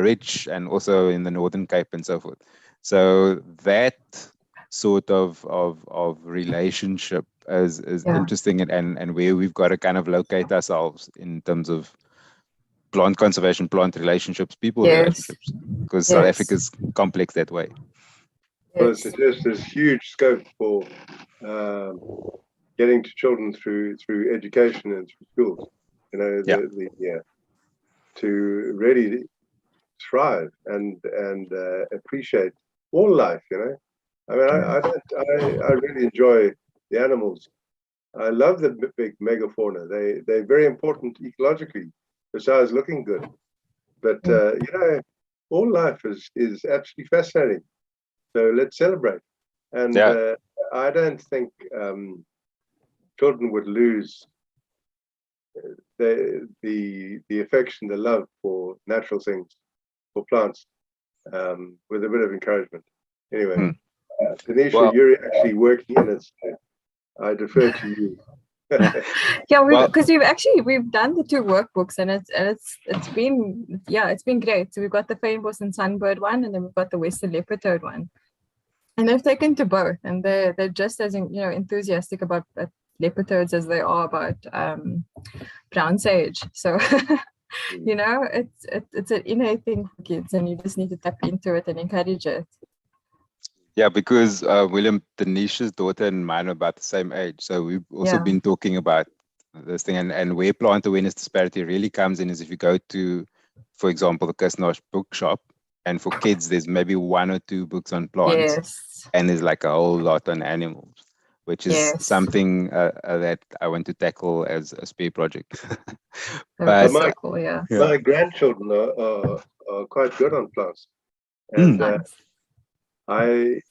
rich, and also in the Northern Cape and so forth. So that sort of relationship is interesting, and where we've got to kind of locate ourselves in terms of plant conservation, plant relationships, people relationships, because South Africa is complex that way. Well, it suggests there's huge scope for getting to children through education and through schools. You know, to really thrive and appreciate all life. You know, I mean, I really enjoy the animals. I love the big megafauna. They're very important ecologically, besides looking good. But you know, all life is absolutely fascinating. So let's celebrate. And I don't think children would lose the affection, the love for natural things, for plants, with a bit of encouragement. Anyway, Denisha, you're actually working in it. So I defer to you. Yeah, because we've done the 2 workbooks, and it's been great. So we've got the Fynbos and Sunbird one, and then we've got the Western Leopard Toad one. And they've taken to both, and they're just as enthusiastic about leopard toads as they are about brown sage. So you know, it's an innate thing for kids, and you just need to tap into it and encourage it. Yeah, because William, Denisha's daughter and mine are about the same age, so we've also been talking about this thing, and where plant awareness disparity really comes in is if you go to, for example, the Custodianship bookshop. And for kids, there's maybe 1 or 2 books on plants, and there's like a whole lot on animals, which is something that I want to tackle as a spare project. But my grandchildren are quite good on plants, and the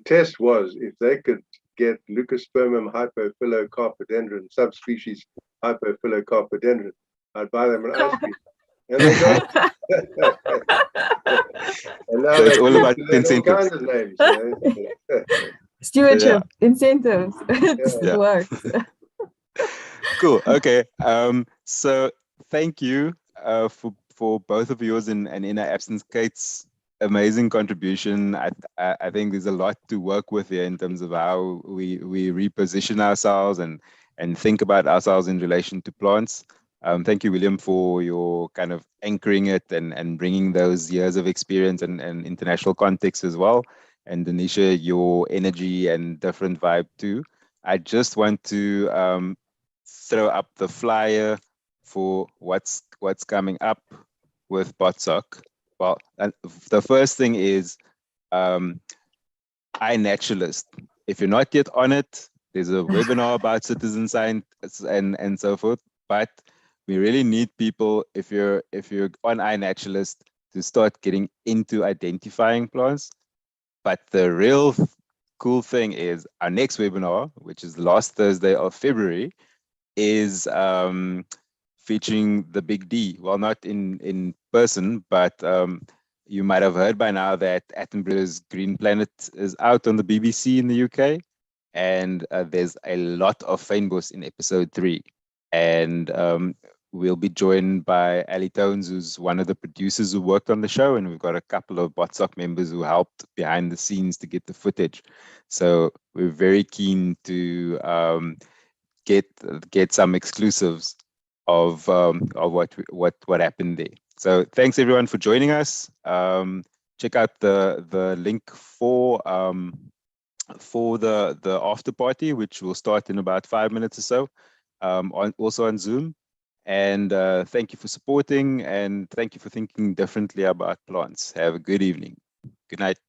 test was if they could get Leucospermum hypophillocarpodendron subspecies hypophillocarpodendron, I'd buy them an ice cream. And they got and now so it's all about incentives. All kinds of names, you know? Stewardship, incentives. It works. Cool. Okay. So thank you for both of yours, and in our absence, Kate's amazing contribution. I think there's a lot to work with here in terms of how we reposition ourselves and think about ourselves in relation to plants. Thank you, William, for your kind of anchoring it and bringing those years of experience and international context as well. And Denisha, your energy and different vibe too. I just want to throw up the flyer for what's coming up with BotSoc. Well, the first thing is iNaturalist. If you're not yet on it, there's a webinar about citizen science and so forth. But we really need people, if you're on iNaturalist, to start getting into identifying plants. But the real cool thing is our next webinar, which is the last Thursday of February, is featuring the Big D. Well, not in person, but you might have heard by now that Attenborough's Green Planet is out on the BBC in the UK. And there's a lot of Fynbos in episode 3. And we'll be joined by Ali Tones, who's one of the producers who worked on the show, and we've got a couple of BotSoc members who helped behind the scenes to get the footage. So we're very keen to get some exclusives of what happened there. So thanks everyone for joining us. Check out the link for the after party, which will start in about 5 minutes or so, also on Zoom. And thank you for supporting, and thank you for thinking differently about plants. Have a good evening. Good night.